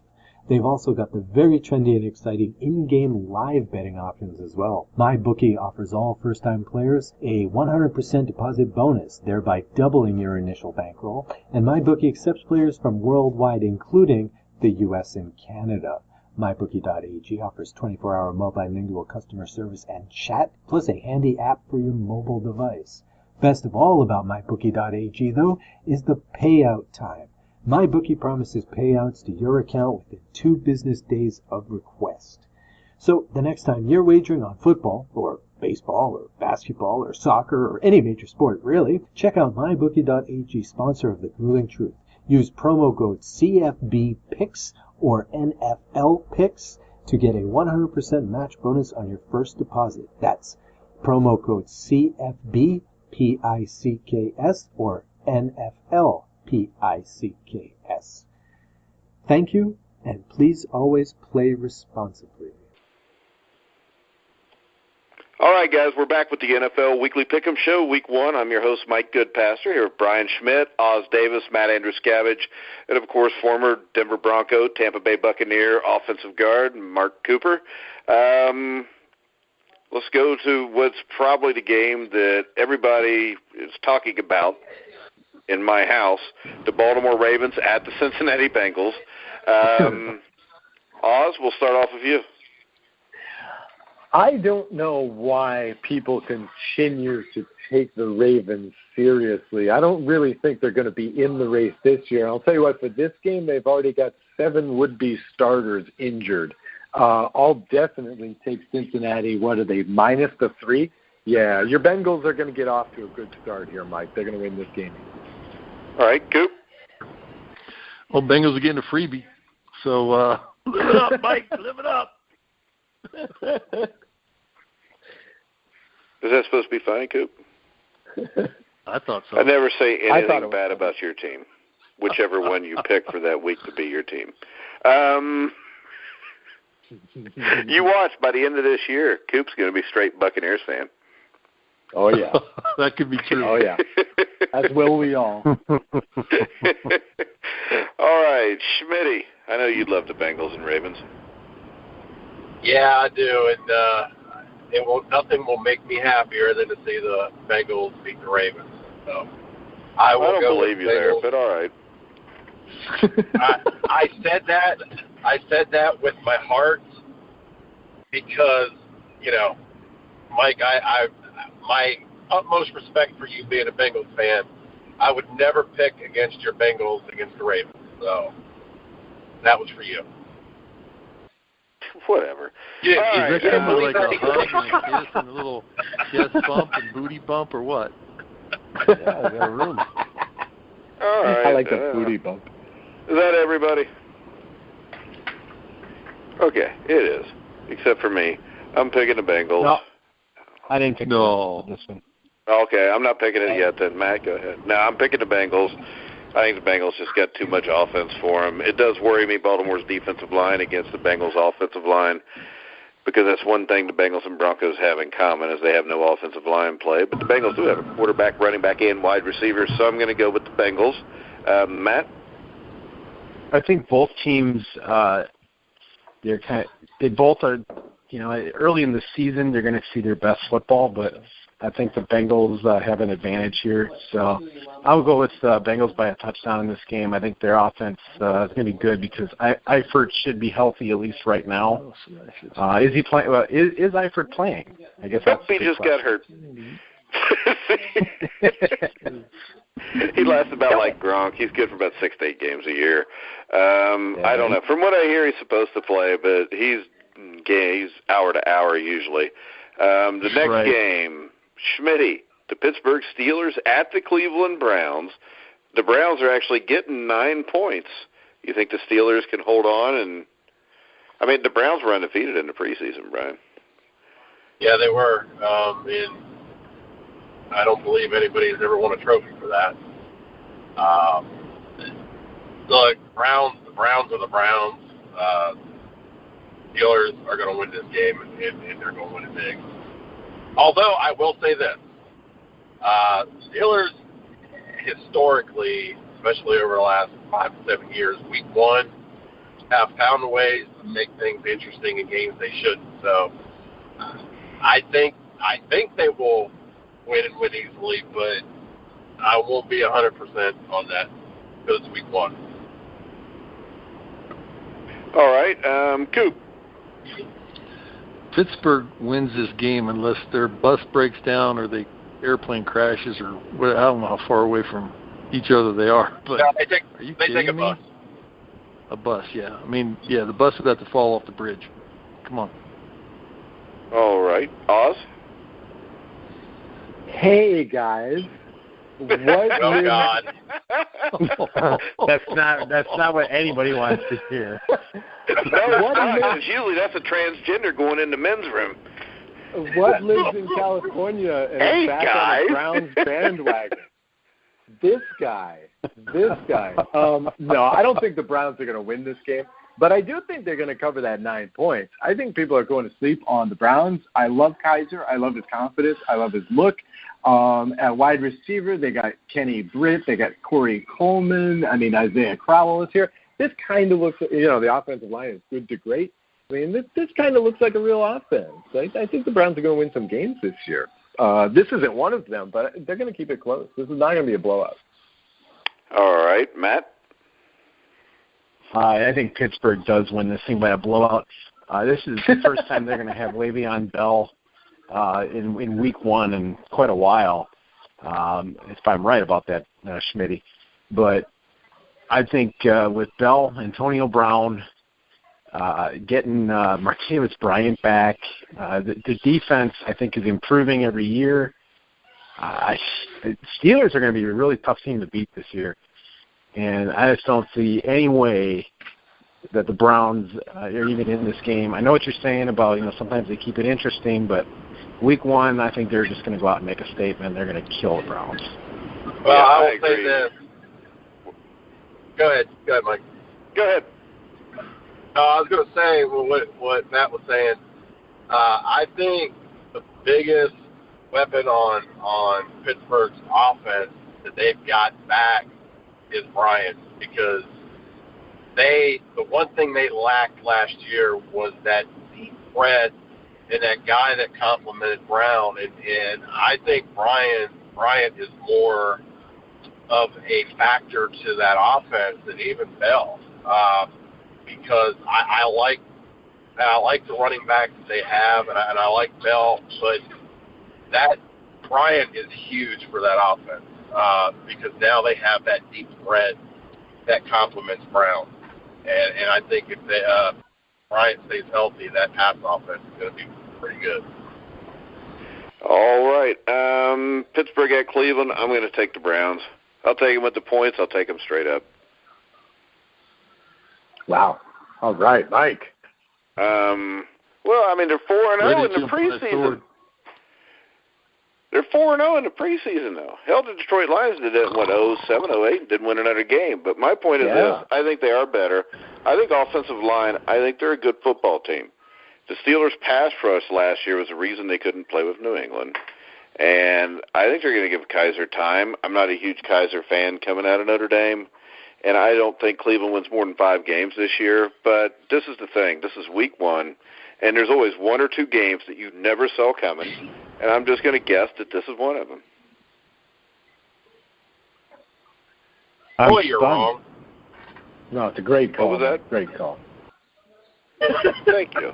They've also got the very trendy and exciting in-game live betting options as well. MyBookie offers all first-time players a 100% deposit bonus, thereby doubling your initial bankroll. And MyBookie accepts players from worldwide, including the U.S. and Canada. MyBookie.ag offers 24-hour multilingual customer service and chat, plus a handy app for your mobile device. Best of all about MyBookie.ag, though, is the payout time. MyBookie promises payouts to your account within 2 business days of request. So the next time you're wagering on football, or baseball, or basketball, or soccer, or any major sport, really, check out MyBookie.ag, sponsor of the Grueling Truth. Use promo code CFBPicks or NFLPicks to get a 100% match bonus on your first deposit. That's promo code CFBPICKS or NFLPICKS. Thank you, and please always play responsibly. All right, guys, we're back with the NFL Weekly Pick'em Show, Week 1. I'm your host, Mike Goodpaster, here with Brian Schmidt, Oz Davis, Matt Andruscavage, and, of course, former Denver Bronco, Tampa Bay Buccaneer offensive guard, Mark Cooper. Let's go to what's probably the game that everybody is talking about in my house, the Baltimore Ravens at the Cincinnati Bengals. Oz, we'll start off with you. I don't know why people continue to take the Ravens seriously. I don't really think they're going to be in the race this year. I'll tell you what, for this game, they've already got 7 would-be starters injured. I'll definitely take Cincinnati. What are they, -3? Yeah, your Bengals are going to get off to a good start here, Mike. They're going to win this game. All right, Coop. Well, Bengals are getting a freebie. So live it up, Mike. Live it up. Is that supposed to be funny, Coop? I thought so. I never say anything bad about your team, whichever one you pick for that week to be your team. You watch, by the end of this year, Coop's going to be straight Buccaneers fan. Oh, yeah. That could be true. Oh, yeah. As will we all. All right, Schmitty, I know you'd love the Bengals and Ravens. Yeah, I do, and nothing will make me happier than to see the Bengals beat the Ravens. So I don't believe you there, but all right. I said that with my heart because, Mike, my utmost respect for you being a Bengals fan. I would never pick against your Bengals against the Ravens. So that was for you. Whatever. Yeah, right. Is that like a hug and a kiss and a little chest bump and booty bump or what? Yeah, I got a room. All right. I like the booty bump. Is that everybody? Okay, it is. Except for me. I'm picking the Bengals. No, I didn't pick this one. Okay, I'm not picking it yet then. Matt, go ahead. No, I'm picking the Bengals. I think the Bengals just got too much offense for them. It does worry me, Baltimore's defensive line against the Bengals' offensive line, because that's one thing the Bengals and Broncos have in common is they have no offensive line play. But the Bengals do have a quarterback, running back, and wide receiver, so I'm going to go with the Bengals. Matt? I think both teams, they both are, early in the season they're going to see their best football, but I think the Bengals have an advantage here. So I'll go with Bengals by a touchdown in this game. I think their offense is going to be good because Eifert should be healthy at least right now. Is he playing? Well, is Eifert playing? I guess that's he just got hurt. He lasts about like Gronk. He's good for about 6 to 8 games a year. I don't know. From what I hear, he's supposed to play, but he's hour to hour usually. The next game, Schmitty, the Pittsburgh Steelers at the Cleveland Browns. The Browns are actually getting 9 points. You think the Steelers can hold on? The Browns were undefeated in the preseason, Brian. Yeah, they were. And I don't believe anybody's ever won a trophy for that. Look, the Browns are the Browns. Steelers are going to win this game, and they're going to win it big. Although, I will say this. Steelers, historically, especially over the last 5 to 7 years, week 1, have found ways to make things interesting in games they shouldn't. So, I think they will win and win easily, but I won't be 100% on that because it's week 1. All right, Coop. Pittsburgh wins this game unless their bus breaks down or the airplane crashes or I don't know how far away from each other they are. But they take a bus. A bus, yeah. The bus would have to fall off the bridge. Come on. All right, Oz. Hey guys, God. That's not what anybody wants to hear. Usually that's a transgender going into men's room. What lives in California and is back on the Browns bandwagon? This guy. No, I don't think the Browns are going to win this game, but I do think they're going to cover that 9 points. I think people are going to sleep on the Browns. I love Kaiser. I love his confidence. I love his look. At wide receiver, they got Kenny Britt. They got Corey Coleman. I mean, Isaiah Crowell is here. This kind of looks, the offensive line is good to great. I mean, this kind of looks like a real offense. I think the Browns are going to win some games this year. This isn't one of them, but they're going to keep it close. This is not going to be a blowout. All right, Matt? I think Pittsburgh does win this thing by a blowout. This is the first time they're going to have Le'Veon Bell in week 1 in quite a while, if I'm right about that, Schmidt. But I think with Bell, Antonio Brown, getting Martavis Bryant back, the defense, I think, is improving every year. The Steelers are going to be a really tough team to beat this year. And I just don't see any way that the Browns are even in this game. I know what you're saying about, sometimes they keep it interesting, but week 1, I think they're just going to go out and make a statement. They're going to kill the Browns. Well, I will say this. Go ahead, Mike. Go ahead. I was going to say what Matt was saying. I think the biggest weapon on Pittsburgh's offense that they've got back is Bryant, because the one thing they lacked last year was that deep threat and that guy that complemented Brown, and I think Bryant is more of a factor to that offense than even Bell, because I like the running back that they have, and I like Bell, but that Bryant is huge for that offense, because now they have that deep threat that complements Brown, and I think if Bryant stays healthy, that pass offense is going to be pretty good. All right. Pittsburgh at Cleveland, I'm going to take the Browns. I'll take them with the points. I'll take them straight up. Wow. All right, Mike. Well, I mean, they're 4-0 in the preseason. They're 4-0 in the preseason, though. Hell, the Detroit Lions did that, 07, 08, and didn't win another game. But my point is this. I think they are better. I think offensive line, I think they're a good football team. The Steelers' pass rush last year was the reason they couldn't play with New England. And I think they're going to give Kaiser time. I'm not a huge Kaiser fan coming out of Notre Dame. And I don't think Cleveland wins more than 5 games this year. But this is the thing. This is week 1. And there's always 1 or 2 games that you never saw coming. And I'm just going to guess that this is one of them. Boy, you're wrong. No, it's a great call. What was that? Great call. Thank you.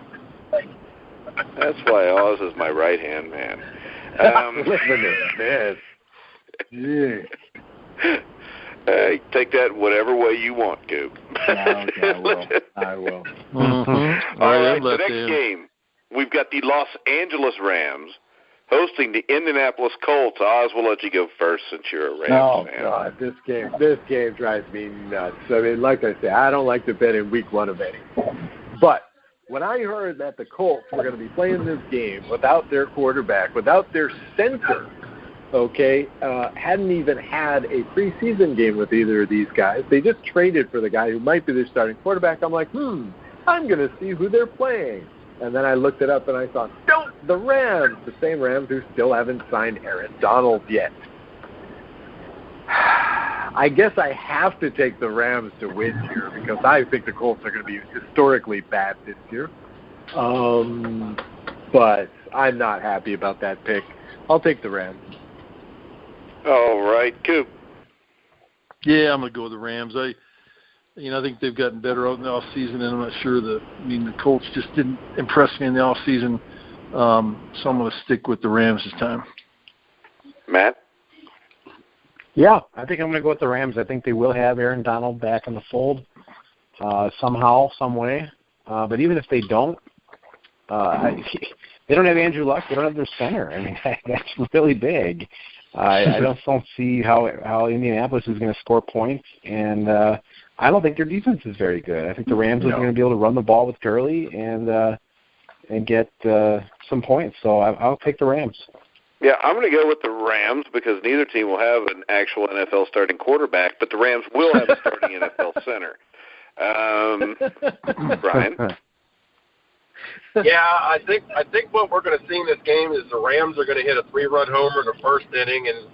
That's why Oz is my right-hand man. Listen to this. Take that whatever way you want, Goop. Okay, I will. Mm-hmm. All right, the next game, we've got the Los Angeles Rams hosting the Indianapolis Colts. Oz, we'll let you go first since you're a Rams fan. God, this game drives me nuts. I mean, like I say, I don't like to bet in week 1 of any. But when I heard that the Colts were going to be playing this game without their quarterback, without their center, hadn't even had a preseason game with either of these guys. They just traded for the guy who might be their starting quarterback. I'm like, I'm going to see who they're playing. And then I looked it up and I thought, the Rams, the same Rams who still haven't signed Aaron Donald yet. I guess I have to take the Rams to win here because I think the Colts are going to be historically bad this year. But I'm not happy about that pick. I'll take the Rams. All right, Coop. Yeah, I'm going to go with the Rams. I think they've gotten better in the offseason, and I'm not sure the Colts just didn't impress me in the offseason. So I'm going to stick with the Rams this time. Matt? Yeah, I think I'm going to go with the Rams. I think they will have Aaron Donald back in the fold somehow, some way. But even if they don't, they don't have Andrew Luck. They don't have their center. I mean, that's really big. I don't see how Indianapolis is going to score points, and I don't think their defense is very good. I think the Rams are going to be able to run the ball with Gurley and get some points. So I'll take the Rams. Yeah, I'm going to go with the Rams because neither team will have an actual NFL starting quarterback, but the Rams will have a starting NFL center. Brian? Yeah, I think what we're going to see in this game is the Rams are going to hit a 3-run homer in the first inning, and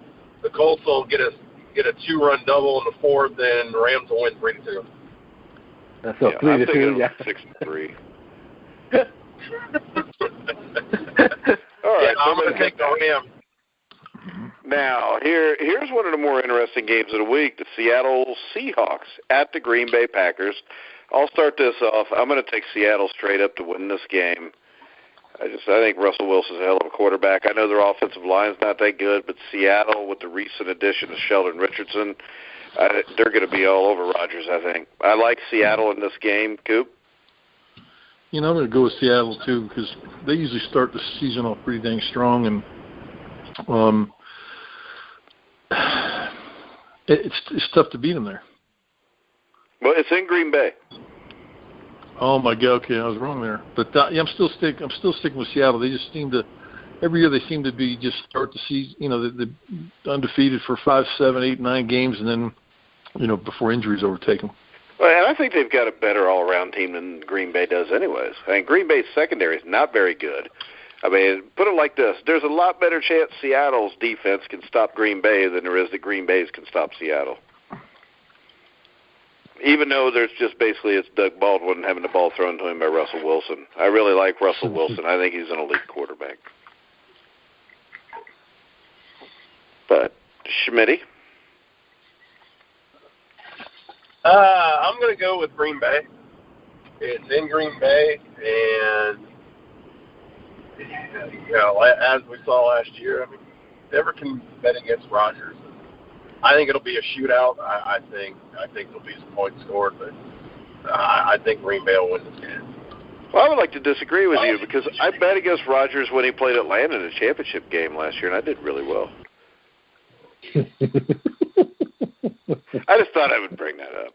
the Colts will get a 2-run double in the fourth, and the Rams will win 3-2. That's a 3-2. Yeah, 6-3. All right, I'm going to take the Rams. Now, here's one of the more interesting games of the week, the Seattle Seahawks at the Green Bay Packers. I'll start this off. I'm going to take Seattle straight up to win this game. I think Russell Wilson's a hell of a quarterback. I know their offensive line's not that good, but Seattle, with the recent addition of Sheldon Richardson, they're going to be all over Rodgers, I think. I like Seattle in this game. Coop? I'm going to go with Seattle, too, because they usually start the season off pretty dang strong, and it's tough to beat them there. Well, it's in Green Bay. Oh my God! Okay, I was wrong there. But yeah, I'm still sticking with Seattle. They just seem to every year they seem to be just start the season. They're undefeated for 5, 7, 8, 9 games, and then before injuries overtake them. Well, and I think they've got a better all-around team than Green Bay does, anyways. I mean, Green Bay's secondary is not very good. I mean, put it like this: there's a lot better chance Seattle's defense can stop Green Bay than there is that Green Bay's can stop Seattle. Even though there's just basically it's Doug Baldwin having the ball thrown to him by Russell Wilson. I really like Russell Wilson. I think he's an elite quarterback. But, Schmitty? I'm going to go with Green Bay. It's in Green Bay, and as we saw last year, I mean, never can bet against Rodgers. I think it'll be a shootout. I think there'll be some points scored, but I think Green Bay will win this game. Well, I would like to disagree with you because I bet against Rodgers when he played Atlanta in a championship game last year, and I did really well. I just thought I would bring that up.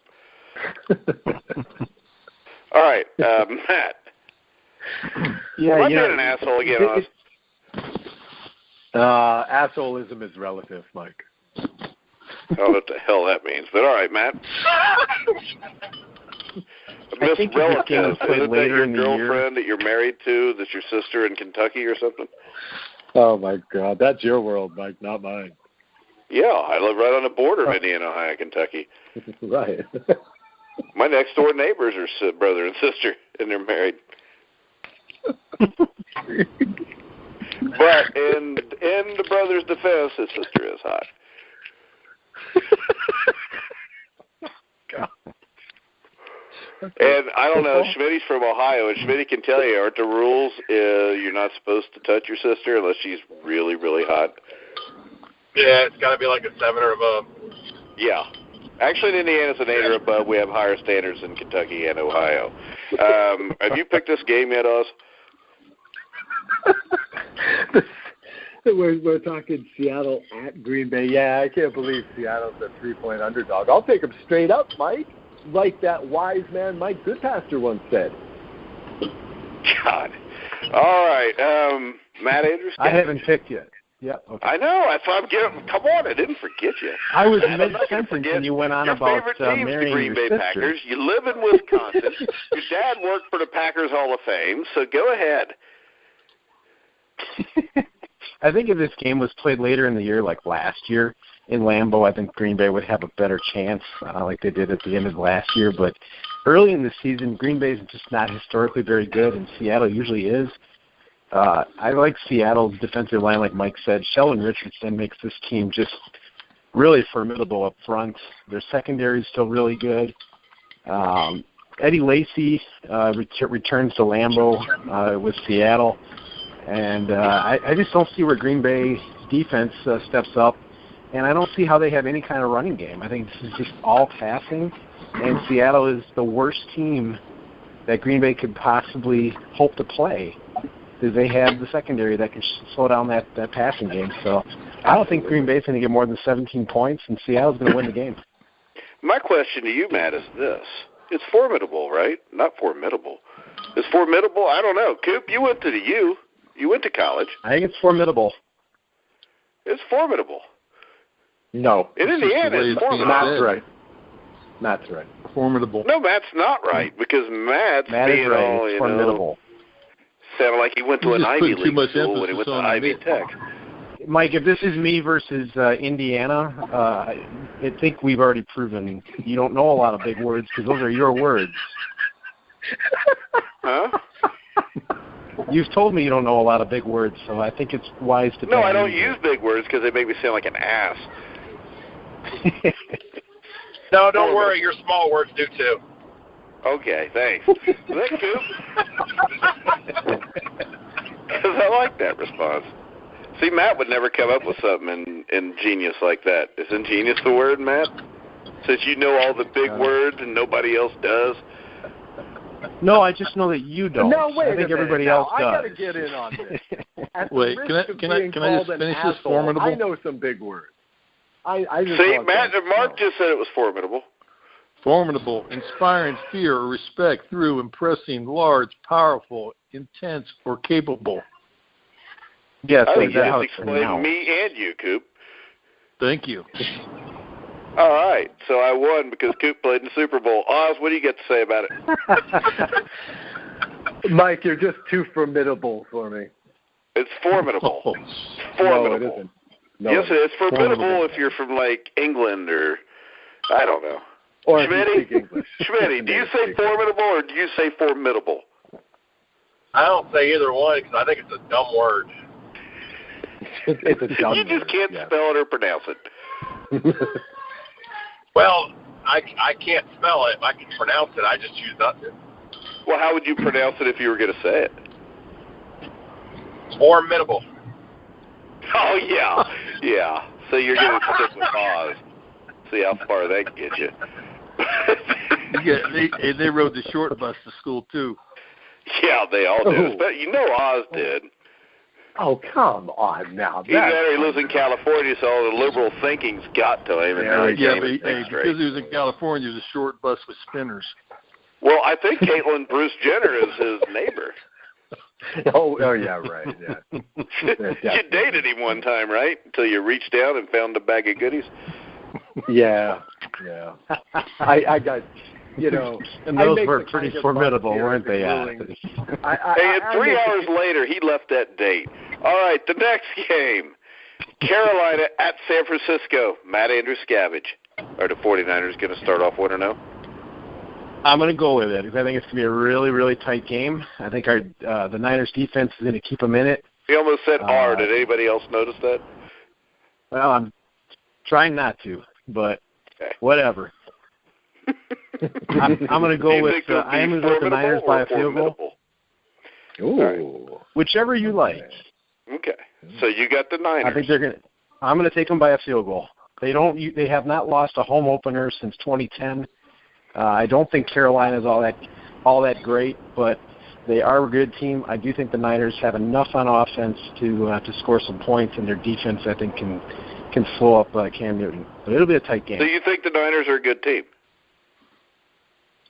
All right, Matt. Yeah, Am I being an asshole again, assholeism is relative, Mike. I don't know what the hell that means, but all right, Matt. Miss Relative, isn't that your girlfriend that you're married to, that's your sister in Kentucky or something? Oh, my God. That's your world, Mike, not mine. Yeah, I live right on the border of Indiana, Ohio, Kentucky. Right. My next-door neighbors are brother and sister, and they're married. But in the brother's defense, his sister is hot. God. And I don't know, Schmitty's from Ohio, and Schmitty can tell you, aren't the rules you're not supposed to touch your sister unless she's really, really hot? Yeah, it's got to be like a 7 or above. Yeah. Actually, in Indiana, it's an 8 or above. We have higher standards in Kentucky and Ohio. Have you picked this game yet, Oz? We're talking Seattle at Green Bay. Yeah, I can't believe Seattle's a 3-point underdog. I'll take them straight up, Mike, like that wise man Mike Goodpaster once said. God. All right. Matt Andruscavage. I haven't picked yet. Yeah. Okay. I know. That's why I'm getting. Come on, I didn't forget you. I was mid-sentence when you went on your about favorite team's marrying the Green Bay your Packers. You live in Wisconsin. Your dad worked for the Packers Hall of Fame, so go ahead. I think if this game was played later in the year, like last year in Lambeau, I think Green Bay would have a better chance, like they did at the end of last year. But early in the season, Green Bay is just not historically very good, and Seattle usually is. I like Seattle's defensive line, like Mike said. Sheldon Richardson makes this team just really formidable up front. Their secondary is still really good. Eddie Lacy returns to Lambeau with Seattle. And I just don't see where Green Bay defense steps up. And I don't see how they have any kind of running game. I think this is just all passing. And Seattle is the worst team that Green Bay could possibly hope to play, because they have the secondary that can slow down that passing game. So I don't think Green Bay's going to get more than 17 points, and Seattle's going to win the game. My question to you, Matt, is this. It's formidable, right? Not formidable. It's formidable? I don't know. Coop, you went to the U. You went to college. I think it's formidable. It's formidable. No. In Indiana, it's formidable. Matt's right. Formidable. No, Matt's not right, because Matt being is right. all, It's formidable. Sounded like he went to an Ivy put too much League school when he went to Ivy Tech. Mike, if this is me versus Indiana, I think we've already proven you don't know a lot of big words because those are your words. Huh? You've told me you don't know a lot of big words, so I think it's wise to. No, I don't use big words because they make me sound like an ass. No, don't worry. Your small words do too. Okay, thanks. Is that good? Because I like that response. See, Matt would never come up with something ingenious like that. Is ingenious the word, Matt? Since you know all the big words and nobody else does? No, I just know that you don't. No, wait I think everybody now, else I does. got to get in on this. Wait, can I just finish this formidable? I know some big words. I just See, Matt and Mark just said it was formidable. Formidable, inspiring fear or respect through impressing, large, powerful, intense, or capable. Yes, I think you that's just explained me and you, Coop. Thank you. All right, so I won because Coop played in the Super Bowl. Oz, what do you get to say about it? Mike, you're just too formidable for me. It's formidable. Oh. Formidable. No, it isn't. No, yes, it is formidable if you're from, like, England or, I don't know. Or if you speak English. Schmitty, do you say formidable or do you say formidable? I don't say either one because I think it's a dumb word. It's a dumb You just word, can't spell it or pronounce it. Well, I can't spell it. I can pronounce it. I just choose not to. Well, how would you pronounce it if you were going to say it? Formidable. Oh, yeah. Yeah. So you're going to stick with Oz. See how far that can get you. They rode the short bus to school, too. Yeah, they all did. You know Oz did. Oh, come on now. He lives in California, so all the liberal thinking's got to him. Because he was in California, the short bus with spinners. Well, I think Caitlin Bruce Jenner is his neighbor. Oh, yeah, right, yeah. You dated him one time, right? Until you reached down and found a bag of goodies? Yeah. I got, and those were pretty formidable, weren't they? And 3 hours later, he left that date. All right, the next game, Carolina at San Francisco. Matt Andruscavage. Are the 49ers going to start off 1-0? I'm going to go with it because I think it's going to be a really, really tight game. I think the Niners defense is going to keep them in it. He almost said R. Did anybody else notice that? Well, I'm trying not to, but whatever. I'm going to go with I am going to go with the Niners by a field goal. Ooh. Right. Whichever you like. Okay. So you got the Niners. I think I'm going to take them by a field goal. They have not lost a home opener since 2010. I don't think Carolina is all that great, but they are a good team. I do think the Niners have enough on offense to score some points, and their defense I think can slow up Cam Newton. But it'll be a tight game. So you think the Niners are a good team?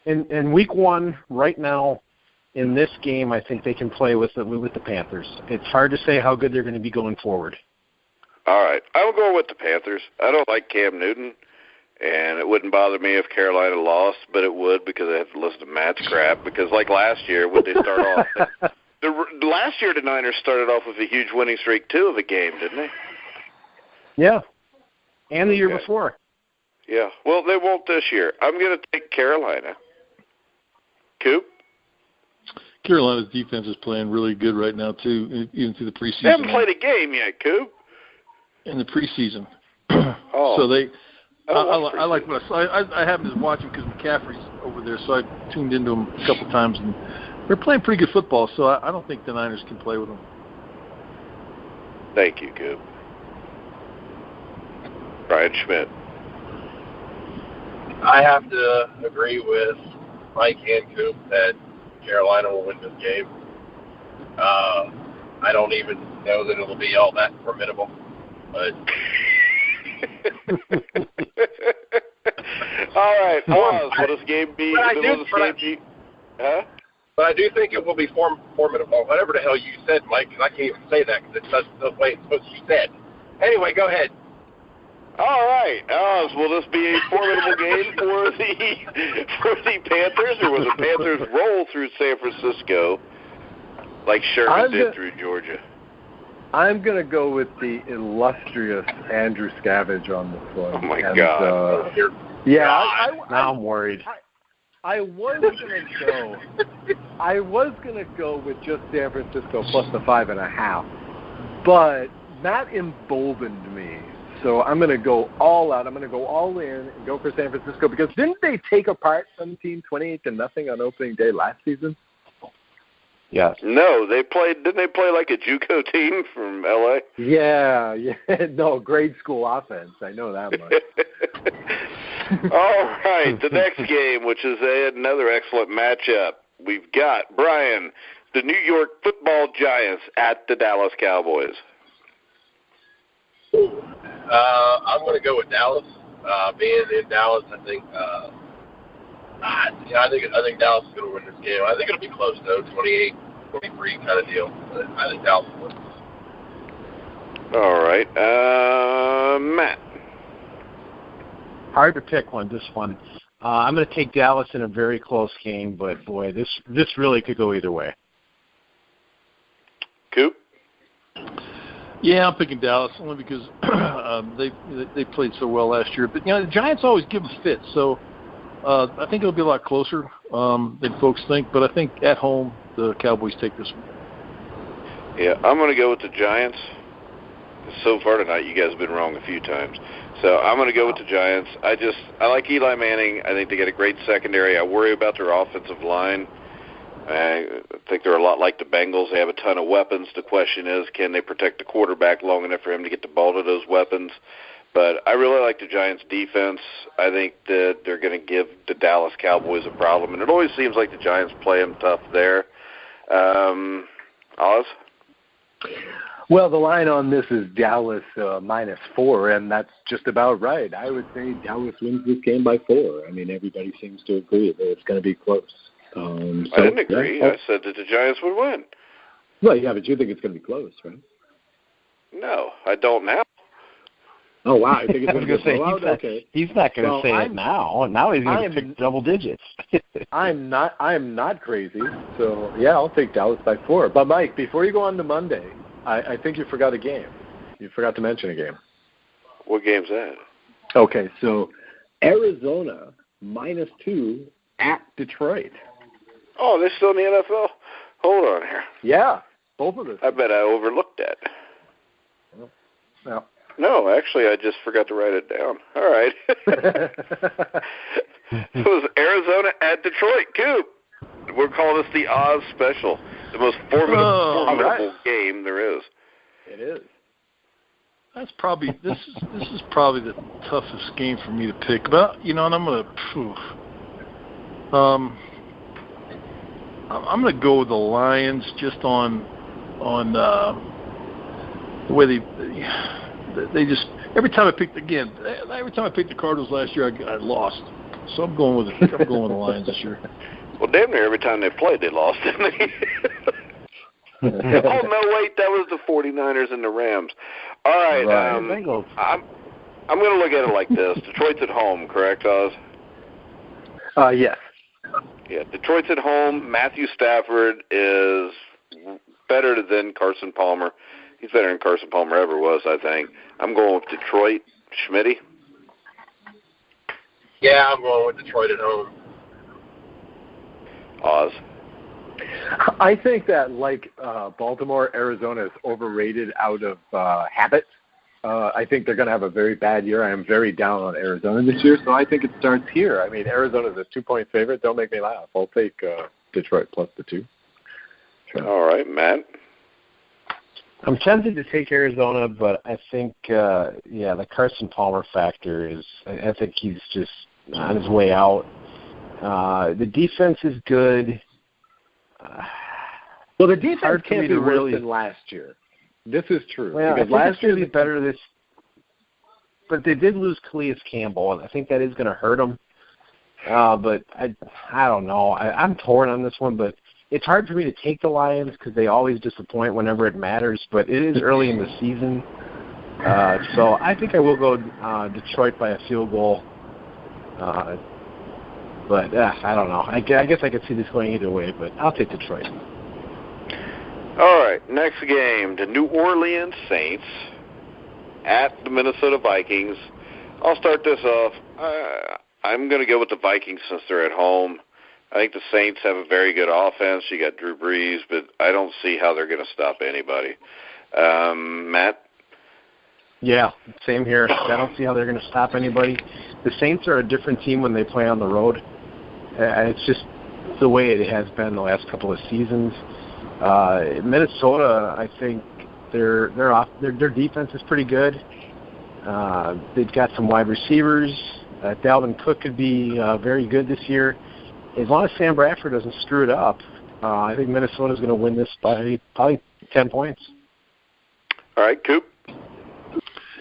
In week one, right now, in this game, I think they can play with the Panthers. It's hard to say how good they're going to be going forward. All right. I'm going with the Panthers. I don't like Cam Newton, and it wouldn't bother me if Carolina lost, but it would because I have to listen to Matt's crap. Because like last year, would they start off? Last year, the Niners started off with a huge winning streak, too, of a game, didn't they? Yeah, and the year before. Yeah. Well, they won't this year. I'm going to take Carolina. Coop? Carolina's defense is playing really good right now, too, even through the preseason. They haven't played a game yet, Coop. In the preseason. So I like what I saw. I happened to watch him because McCaffrey's over there, so I tuned into him a couple times, and they're playing pretty good football, so I don't think the Niners can play with them. Thank you, Coop. Brian Schmidt. I have to agree with Mike and Coop that Carolina will win this game. I don't even know that it'll be all that formidable, but... All right, Oz, will this game be? But I do think it will be formidable. Whatever the hell you said, Mike, because I can't even say that because that's the way it's supposed to be said. Anyway, go ahead. All right. Will this be a formidable game for the Panthers, or will the Panthers roll through San Francisco like Sherman did through Georgia? I'm going to go with the illustrious Andruscavage on this one. Oh, my God. Now I'm worried. I was going to go with just San Francisco plus the 5.5, but Matt emboldened me. So I'm going to go all out. I'm going to go all in and go for San Francisco, because didn't they take apart some team 28-0 on opening day last season? Yes. No, didn't they play like a JUCO team from LA? Yeah. No, grade school offense. I know that much. All right, the next game, which is another excellent matchup. We've got, Brian, the New York Football Giants at the Dallas Cowboys. I'm going to go with Dallas. Being in Dallas, I think Dallas is going to win this game. I think it'll be close, though, 28-23 kind of deal. But I think Dallas will win. All right. Matt. Hard to pick this one. I'm going to take Dallas in a very close game, but, boy, this really could go either way. Coop? Yeah, I'm picking Dallas only because they played so well last year. But, the Giants always give them fits, so I think it'll be a lot closer than folks think. But I think at home the Cowboys take this one. Yeah, I'm going to go with the Giants. So far tonight, you guys have been wrong a few times. So I'm going to go with the Giants. I like Eli Manning. I think they get a great secondary. I worry about their offensive line. I think they're a lot like the Bengals. They have a ton of weapons. The question is, can they protect the quarterback long enough for him to get the ball to those weapons? But I really like the Giants' defense. I think that they're going to give the Dallas Cowboys a problem. And it always seems like the Giants play them tough there. Oz? Well, the line on this is Dallas -4, and that's just about right. I would say Dallas wins this game by 4. I mean, everybody seems to agree that it's going to be close. I didn't agree. I said that the Giants would win. Well, yeah, but you think it's going to be close, right? No, I don't now. Oh, wow. I think it's going to be close. Okay. He's not going to say it now. Now he's going to pick double digits. I'm not crazy. So, yeah, I'll take Dallas by 4. But, Mike, before you go on to Monday, I think you forgot a game. You forgot to mention a game. What game's that? Okay, so Arizona -2 at Detroit. Oh, they're still in the NFL? Hold on here. Yeah, both of them. I bet I overlooked that. No. No, actually, I just forgot to write it down. All right. It was Arizona at Detroit. Coop. We're calling this the Oz Special. The most formidable game there is. It is. That's probably this is probably the toughest game for me to pick. But and I'm gonna go with the Lions just on the way they just every time I picked the Cardinals last year I lost. So I'm going with the Lions this year. Well, damn near every time they played, they lost, didn't they? Oh, no, wait, that was the 49ers and the Rams. All right, I'm going to look at it like this. Detroit's at home, correct, Oz? Yes. Yeah, Detroit's at home. Matthew Stafford is better than Carson Palmer. He's better than Carson Palmer ever was, I think. I'm going with Detroit. Schmitty? Yeah, I'm going with Detroit at home. Oz? I think that, like Baltimore, Arizona is overrated out of habit. I think they're going to have a very bad year. I am very down on Arizona this year, so I think it starts here. I mean, Arizona's a 2-point favorite. Don't make me laugh. I'll take Detroit plus the 2. Sure. All right, Matt? I'm tempted to take Arizona, but I think, the Carson Palmer factor is, I think he's just on his way out. The defense is good. Well, the defense can't be worse than last year. This is true. Well, because last year be better this, but they did lose Calais Campbell, and I think that is going to hurt them. But I don't know. I'm torn on this one, but it's hard for me to take the Lions because they always disappoint whenever it matters. But it is early in the season, So I think I will go Detroit by a field goal. But I don't know. I guess I could see this going either way, but I'll take Detroit. All right, next game, the New Orleans Saints at the Minnesota Vikings. I'll start this off. I'm going to go with the Vikings since they're at home. I think the Saints have a very good offense. You got Drew Brees, but I don't see how they're going to stop anybody. Matt? Yeah, same here. I don't see how they're going to stop anybody. The Saints are a different team when they play on the road. It's just the way it has been the last couple of seasons. Minnesota, I think their defense is pretty good. They've got some wide receivers. Dalvin Cook could be very good this year. As long as Sam Bradford doesn't screw it up, I think Minnesota's going to win this by probably 10 points. All right, Coop?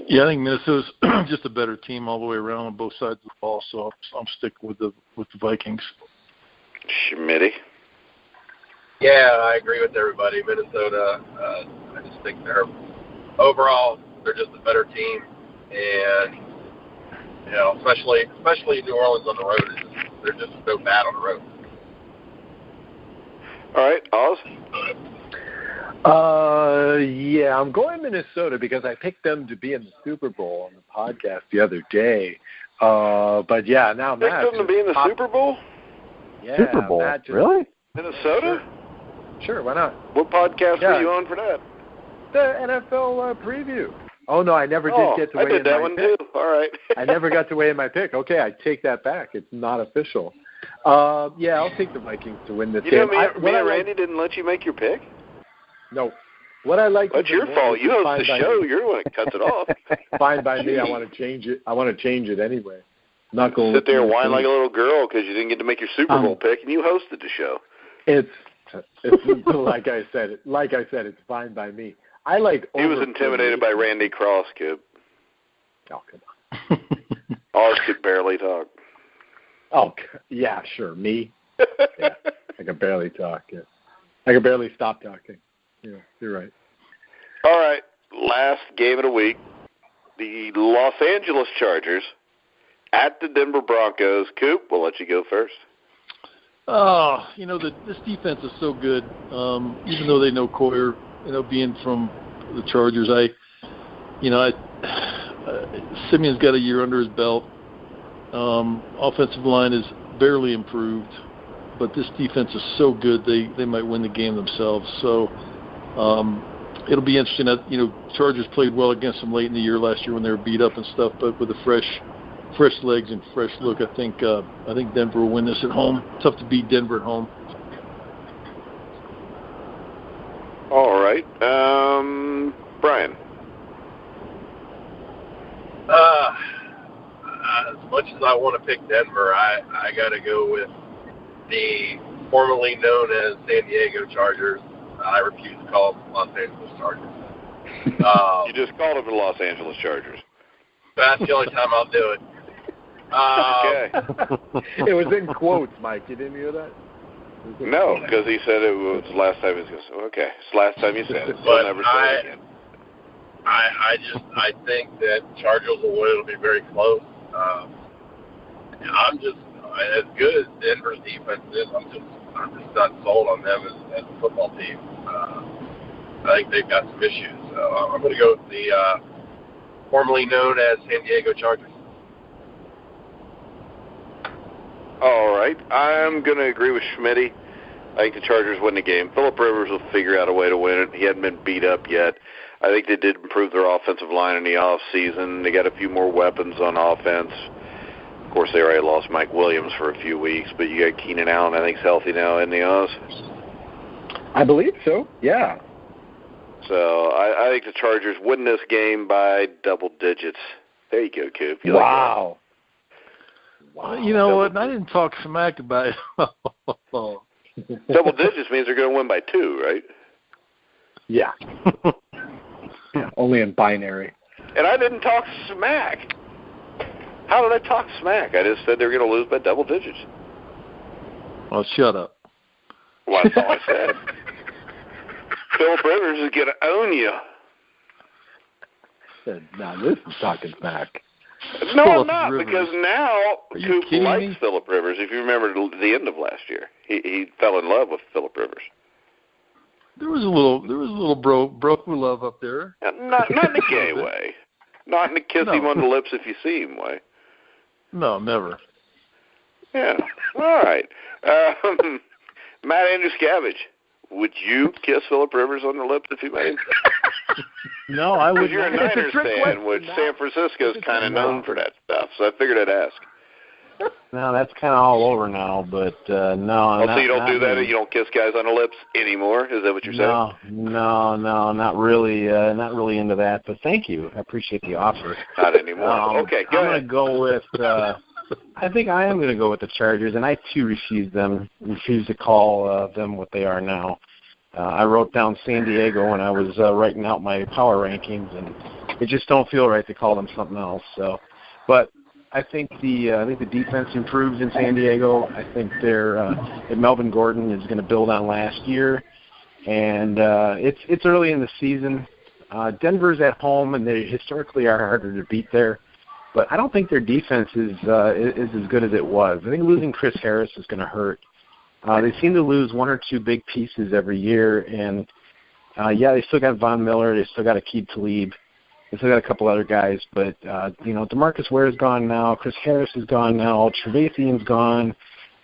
Yeah, I think Minnesota's just a better team all the way around on both sides of the ball, so I'm sticking with the Vikings. Schmitty? Yeah, I agree with everybody. Minnesota, I just think they're just a better team, and especially New Orleans on the road, they're just so bad on the road. All right, Oz? Yeah, I'm going Minnesota because I picked them to be in the Super Bowl on the podcast the other day. But yeah, now Matt picked them to be in the Super Bowl? Yeah, Super Bowl? Really? Minnesota? Sure, why not? What podcast were you on for that? The NFL preview. Oh no, I never did get to weigh in my pick. I did that one too. All right. I never got to weigh in my pick. Okay, I take that back. It's not official. Yeah, I'll take the Vikings to win this game. Me and Randy didn't let you make your pick? No. What I like. That's your fault. You host the show. You're the one that cuts it off. Fine by me. I want to change it. I want to change it anyway. Not going sit there and whine like a little girl because you didn't get to make your Super Bowl pick, and you hosted the show. It's like I said. It's fine by me. I like. He was intimidated by Randy Cross, kid. Oh, come on. Ours could barely talk. Oh, yeah, sure. Me? Yeah, I can barely talk. Yeah. I can barely stop talking. Yeah, you're right. All right, last game of the week. The Los Angeles Chargers at the Denver Broncos. Coop, we'll let you go first. Oh, this defense is so good. Even though they know Coyer, being from the Chargers, Simeon's got a year under his belt. Offensive line is barely improved, but this defense is so good they might win the game themselves. So it'll be interesting. Chargers played well against them late in the year last year when they were beat up and stuff, but with a fresh legs and fresh look, I think Denver will win this at home. Tough to beat Denver at home. All right, Brian. As much as I want to pick Denver, I got to go with the formerly known as San Diego Chargers. I refuse to call them Los Angeles Chargers. You just called them the Los Angeles Chargers. That's the only time I'll do it. Okay. It was in quotes, Mike. You didn't hear that? No, because he said it was the last time he was going to say, okay, it's the last time you said it. We'll never say it again. I think that Chargers will win. It'll be very close. I'm just as good as Denver's defense is. I'm just not sold on them as a football team. I think they've got some issues. So I'm going to go with the formerly known as San Diego Chargers. All right, I'm going to agree with Schmitty. I think the Chargers win the game. Phillip Rivers will figure out a way to win it. He hadn't been beat up yet. I think they did improve their offensive line in the offseason. They got a few more weapons on offense. Of course, they already lost Mike Williams for a few weeks, but you got Keenan Allen, I think, is healthy now in the Oz. I believe so, yeah. So I think the Chargers win this game by double digits. There you go, Coop. You wow. Wow. You know what? I didn't talk smack about it. Double digits means they're going to win by 2, right? Yeah. Yeah. Only in binary. And I didn't talk smack. How did I talk smack? I just said they were going to lose by double digits. Well, shut up. Well, that's all I said. Phillip Rivers is going to own you. Now this is talking smack. No, I'm Phillip not, Rivers. because now Coop kidding likes me? Phillip Rivers. If you remember the end of last year, he fell in love with Phillip Rivers. There was a little broke love up there. Not in a gay way. Not in a kiss him on the lips if you see him way. No, never. Yeah. All right. Matt Andruscavage, would you kiss Phillip Rivers on the lips if you met him? No, I would. You're a Niners fan, which San Francisco's kind of known for that stuff, so I figured I'd ask. No, that's kind of all over now, but no. So you don't do that? You don't kiss guys on the lips anymore? Is that what you're saying? No, not really. Not really into that. But thank you. I appreciate the offer. Not anymore. Okay, go ahead. I'm going to go with. I think I am going to go with the Chargers, and I too refuse to call them what they are now. I wrote down San Diego when I was writing out my power rankings, and it just don't feel right to call them something else. So, but I think the defense improves in San Diego. I think that Melvin Gordon is going to build on last year, and it's early in the season. Denver's at home, and they historically are harder to beat there. But I don't think their defense is as good as it was. I think losing Chris Harris is going to hurt. They seem to lose one or two big pieces every year, and they still got Von Miller, they still got Aqib Talib, they still got a couple other guys, but DeMarcus Ware's gone now, Chris Harris is gone now, Trevathan's gone.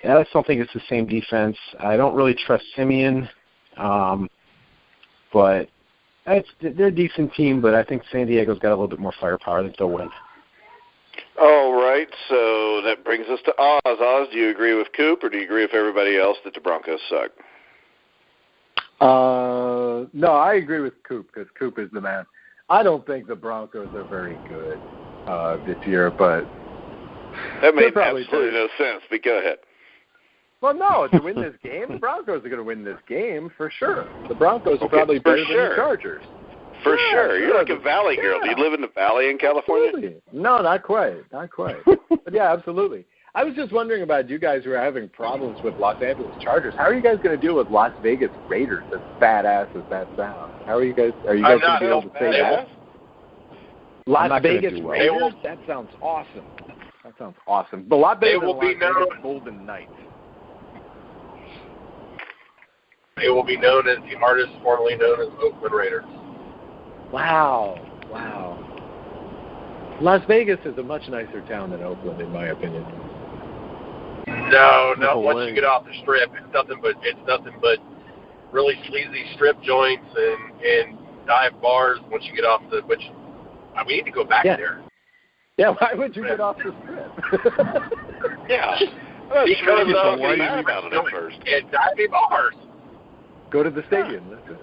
I just don't think it's the same defense. I don't really trust Simeon, but they're a decent team, but I think San Diego's got a little bit more firepower. I think they'll win. All right, so that brings us to Oz. Oz, do you agree with Coop, or do you agree with everybody else that the Broncos suck? No, I agree with Coop, because Coop is the man. I don't think the Broncos are very good this year, but that made absolutely no sense, but go ahead. Well, no, to win this game, the Broncos are going to win this game for sure. The Broncos are probably better than the Chargers. For sure. You're like a valley girl. Do you live in the valley in California? Absolutely. No, not quite. But yeah, absolutely. I was just wondering about you guys who are having problems with Los Angeles Chargers. How are you guys going to deal with Las Vegas Raiders, as badass as that sounds? How are you guys going to be able to say that? Las Vegas Raiders? That sounds awesome. But a lot better than Las Vegas Golden Knights. They will be known as the artist formerly known as Oakland Raiders. Wow. Las Vegas is a much nicer town than Oakland, in my opinion. No. Once you get off the strip, it's nothing but really sleazy strip joints and dive bars. Once you get off we need to go back there. Yeah, why would you get off the strip? Yeah, because of why you about it at first. And diving bars. Go to the stadium. That's it.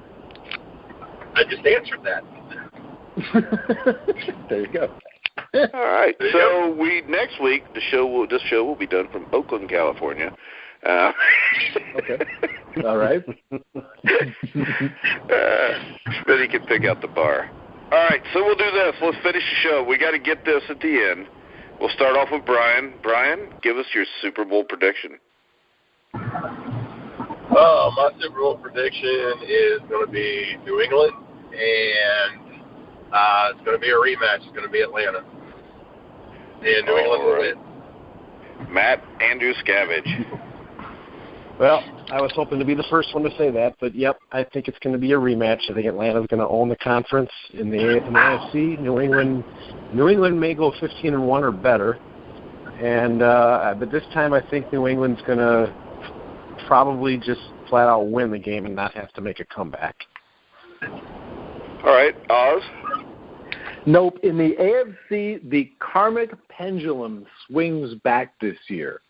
I just answered that. There you go. All right. So next week this show will be done from Oakland, California. Okay. All right. But he can pick out the bar. All right. So we'll do this. Let's finish the show. We got to get this at the end. We'll start off with Brian. Brian, give us your Super Bowl prediction. My Super Bowl prediction is going to be New England, and it's going to be a rematch. It's going to be Atlanta. And New England will win. Matt Andruscavage. Well, I was hoping to be the first one to say that, but yep, I think it's going to be a rematch. I think Atlanta's going to own the conference in the AFC. New England may go 15-1 or better, and but this time I think New England's going to probably just flat out win the game and not have to make a comeback. All right, Oz? Nope. In the AFC, the karmic pendulum swings back this year.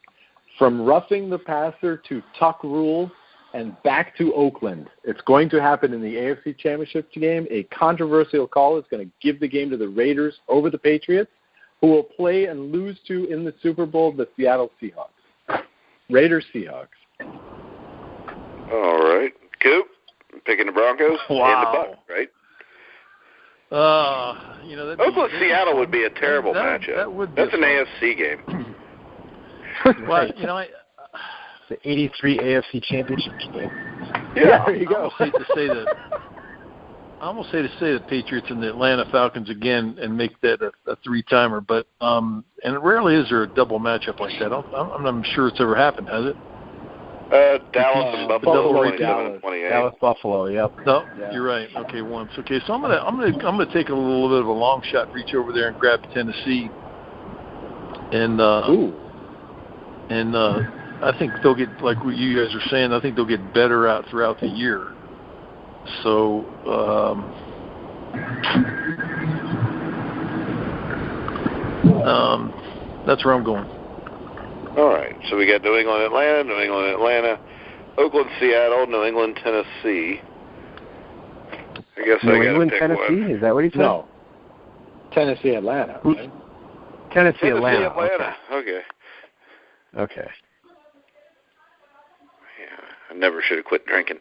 From roughing the passer to tuck rule and back to Oakland. It's going to happen in the AFC Championship game. A controversial call is going to give the game to the Raiders over the Patriots, who will play and lose to in the Super Bowl the Seattle Seahawks. Raiders Seahawks. All right. Coop, picking the Broncos and the Bucs, right? Oakland Seattle would be a terrible matchup. That's an AFC game. Well, the 83 AFC Championship game. Yeah, there you go. I hate to say that. almost hate to say the Patriots and the Atlanta Falcons again and make that a three-timer, but and rarely is there a double matchup like that. I'm not sure it's ever happened, has it? Dallas and Buffalo, 27-28. Dallas Buffalo, yep. No, yeah. You're right. Okay, once. Okay, so I'm gonna take a little bit of a long shot, reach over there and grab Tennessee, and I think they'll get, like what you guys are saying, I think they'll get better out throughout the year. So that's where I'm going. All right. So we got New England, Atlanta, Oakland, Seattle, New England, Tennessee. I guess New I got to England, pick Tennessee? one. Is that what he said? No. Tennessee, Atlanta. Right? Tennessee, Atlanta. Okay. Okay. Yeah, I never should have quit drinking.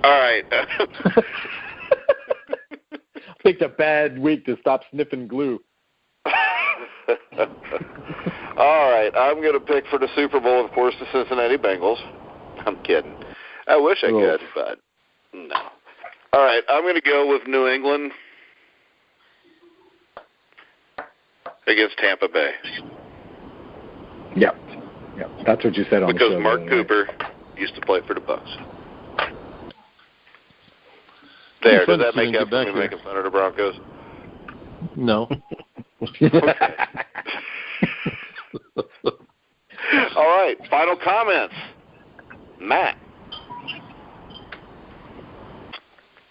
All right. Picked a bad week to stop sniffing glue. All right, I'm going to pick for the Super Bowl, of course, the Cincinnati Bengals. I'm kidding. I wish I could, but no. All right, I'm going to go with New England against Tampa Bay. Yep. That's what you said on the show. Because Mark Cooper used to play for the Bucks. There, does that make up for me making fun of the Broncos? No. All right, final comments. Matt.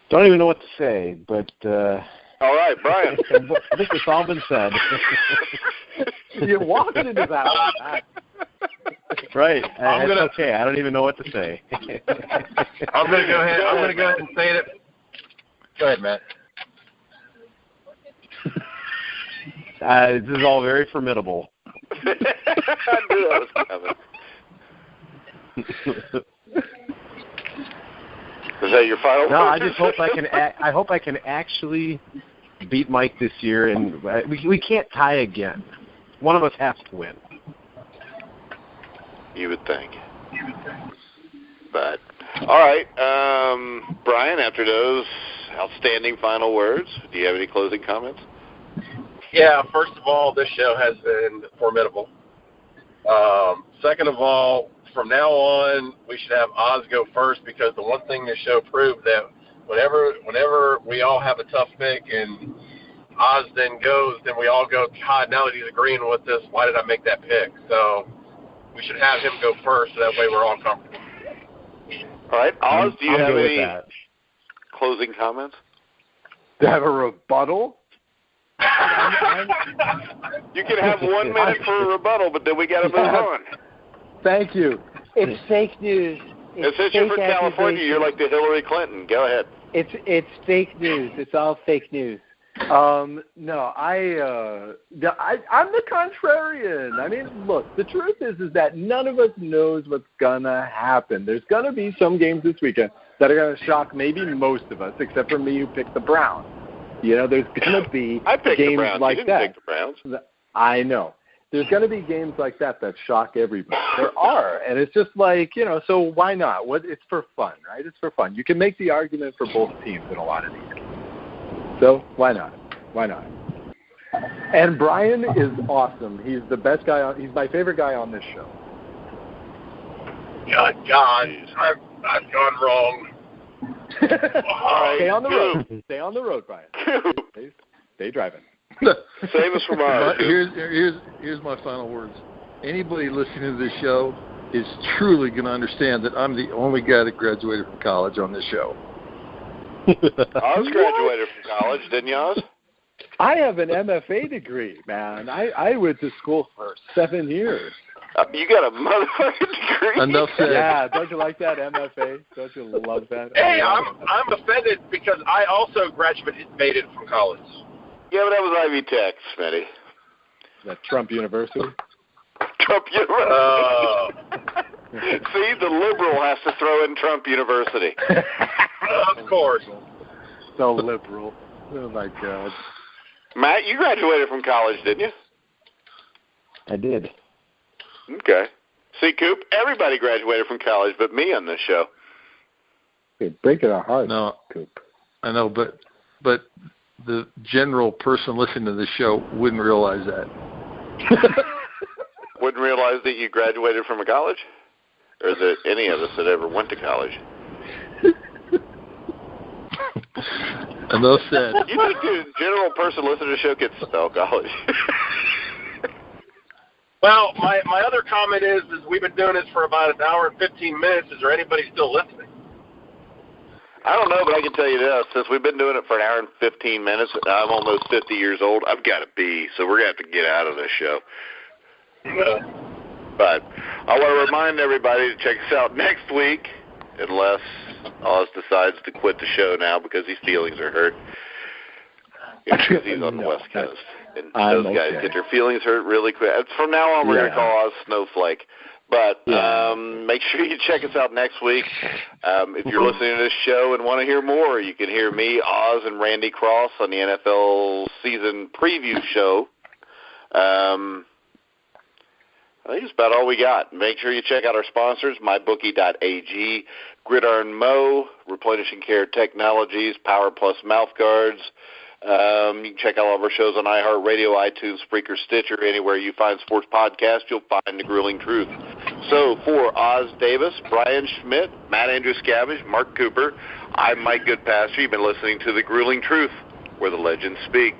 Don't even know what to say, but... all right, Brian. I think it's all been said. You're walking into that one, Matt. Right. It's okay. I don't even know what to say. I'm going to go ahead and say it. Go ahead, Matt. This is all very formidable. I knew that was coming. Is that your final? No, I just hope I can. I hope I can actually beat Mike this year, and we can't tie again. One of us has to win. You would think. But all right, Brian. After those outstanding final words, do you have any closing comments? Yeah, first of all, this show has been formidable. Second of all, from now on, we should have Oz go first, because the one thing this show proved that whenever we all have a tough pick and Oz then goes, then we all go, God, now that he's agreeing with this, why did I make that pick? So we should have him go first, so that way we're all comfortable. All right, Oz, do you have any that. Closing comments? To have a rebuttal? You can have 1 minute for a rebuttal, but then we got to move on. Thank you. It's fake news. And since you're from California, you're like the Hillary Clinton. Go ahead. It's fake news. It's all fake news. No, I'm the contrarian. I mean, look, the truth is that none of us knows what's gonna happen. There's gonna be some games this weekend that are gonna shock maybe most of us, except for me who picked the Browns. You know, there's gonna be games like that. Pick the Browns. I know. There's going to be games like that shock everybody. There are, and it's just like, so why not? It's for fun, right? It's for fun. You can make the argument for both teams in a lot of these games. So why not? Why not? And Brian is awesome. He's the best guy he's my favorite guy on this show. God, I've gone wrong. Stay on the road. Stay on the road, Brian. Stay driving. Save us from ours. Here's my final words. Anybody listening to this show is truly going to understand that I'm the only guy that graduated from college on this show. Oz graduated from college, didn't you, Oz? I have an MFA degree, man. I went to school for 7 years. You got a motherfucking degree? Enough said. Yeah, don't you like that, MFA? Don't you love that? Hey, I'm offended because I also graduated from college. Yeah, but that was Ivy Tech, Smitty. That Trump University? Trump University. See, the liberal has to throw in Trump University. Of course. So liberal. Oh, my God. Matt, you graduated from college, didn't you? I did. Okay. See, Coop, everybody graduated from college but me on this show. You're breaking our hearts, No, Coop. I know, but but the general person listening to the show wouldn't realize that. Wouldn't realize that you graduated from a college? Or that any of us that ever went to college? Enough said. You think the general person listening to the show gets to spell college? Well, my other comment is we've been doing this for about an hour and 15 minutes. Is there anybody still listening? I don't know, but I can tell you this. Since we've been doing it for an hour and 15 minutes, I'm almost 50 years old. I've got to pee, so we're going to have to get out of this show. But I want to remind everybody to check us out next week, unless Oz decides to quit the show now because his feelings are hurt. Because he's on the West Coast. And those guys get their feelings hurt really quick. From now on, we're going to call Oz Snowflake. But make sure you check us out next week. If you're listening to this show and want to hear more, you can hear me, Oz, and Randy Cross on the NFL season preview show. I think it's about all we got. Make sure you check out our sponsors, mybookie.ag, Gridiron Mow, Replenishing Care Technologies, Power Plus Mouth Guards. You can check out all of our shows on iHeartRadio, iTunes, Spreaker, Stitcher. Anywhere you find sports podcasts, you'll find The Grueling Truth. So for Oz Davis, Brian Schmidt, Matt Andruscavage, Mark Cooper, I'm Mike Goodpaster. You've been listening to The Grueling Truth, where the legends speak.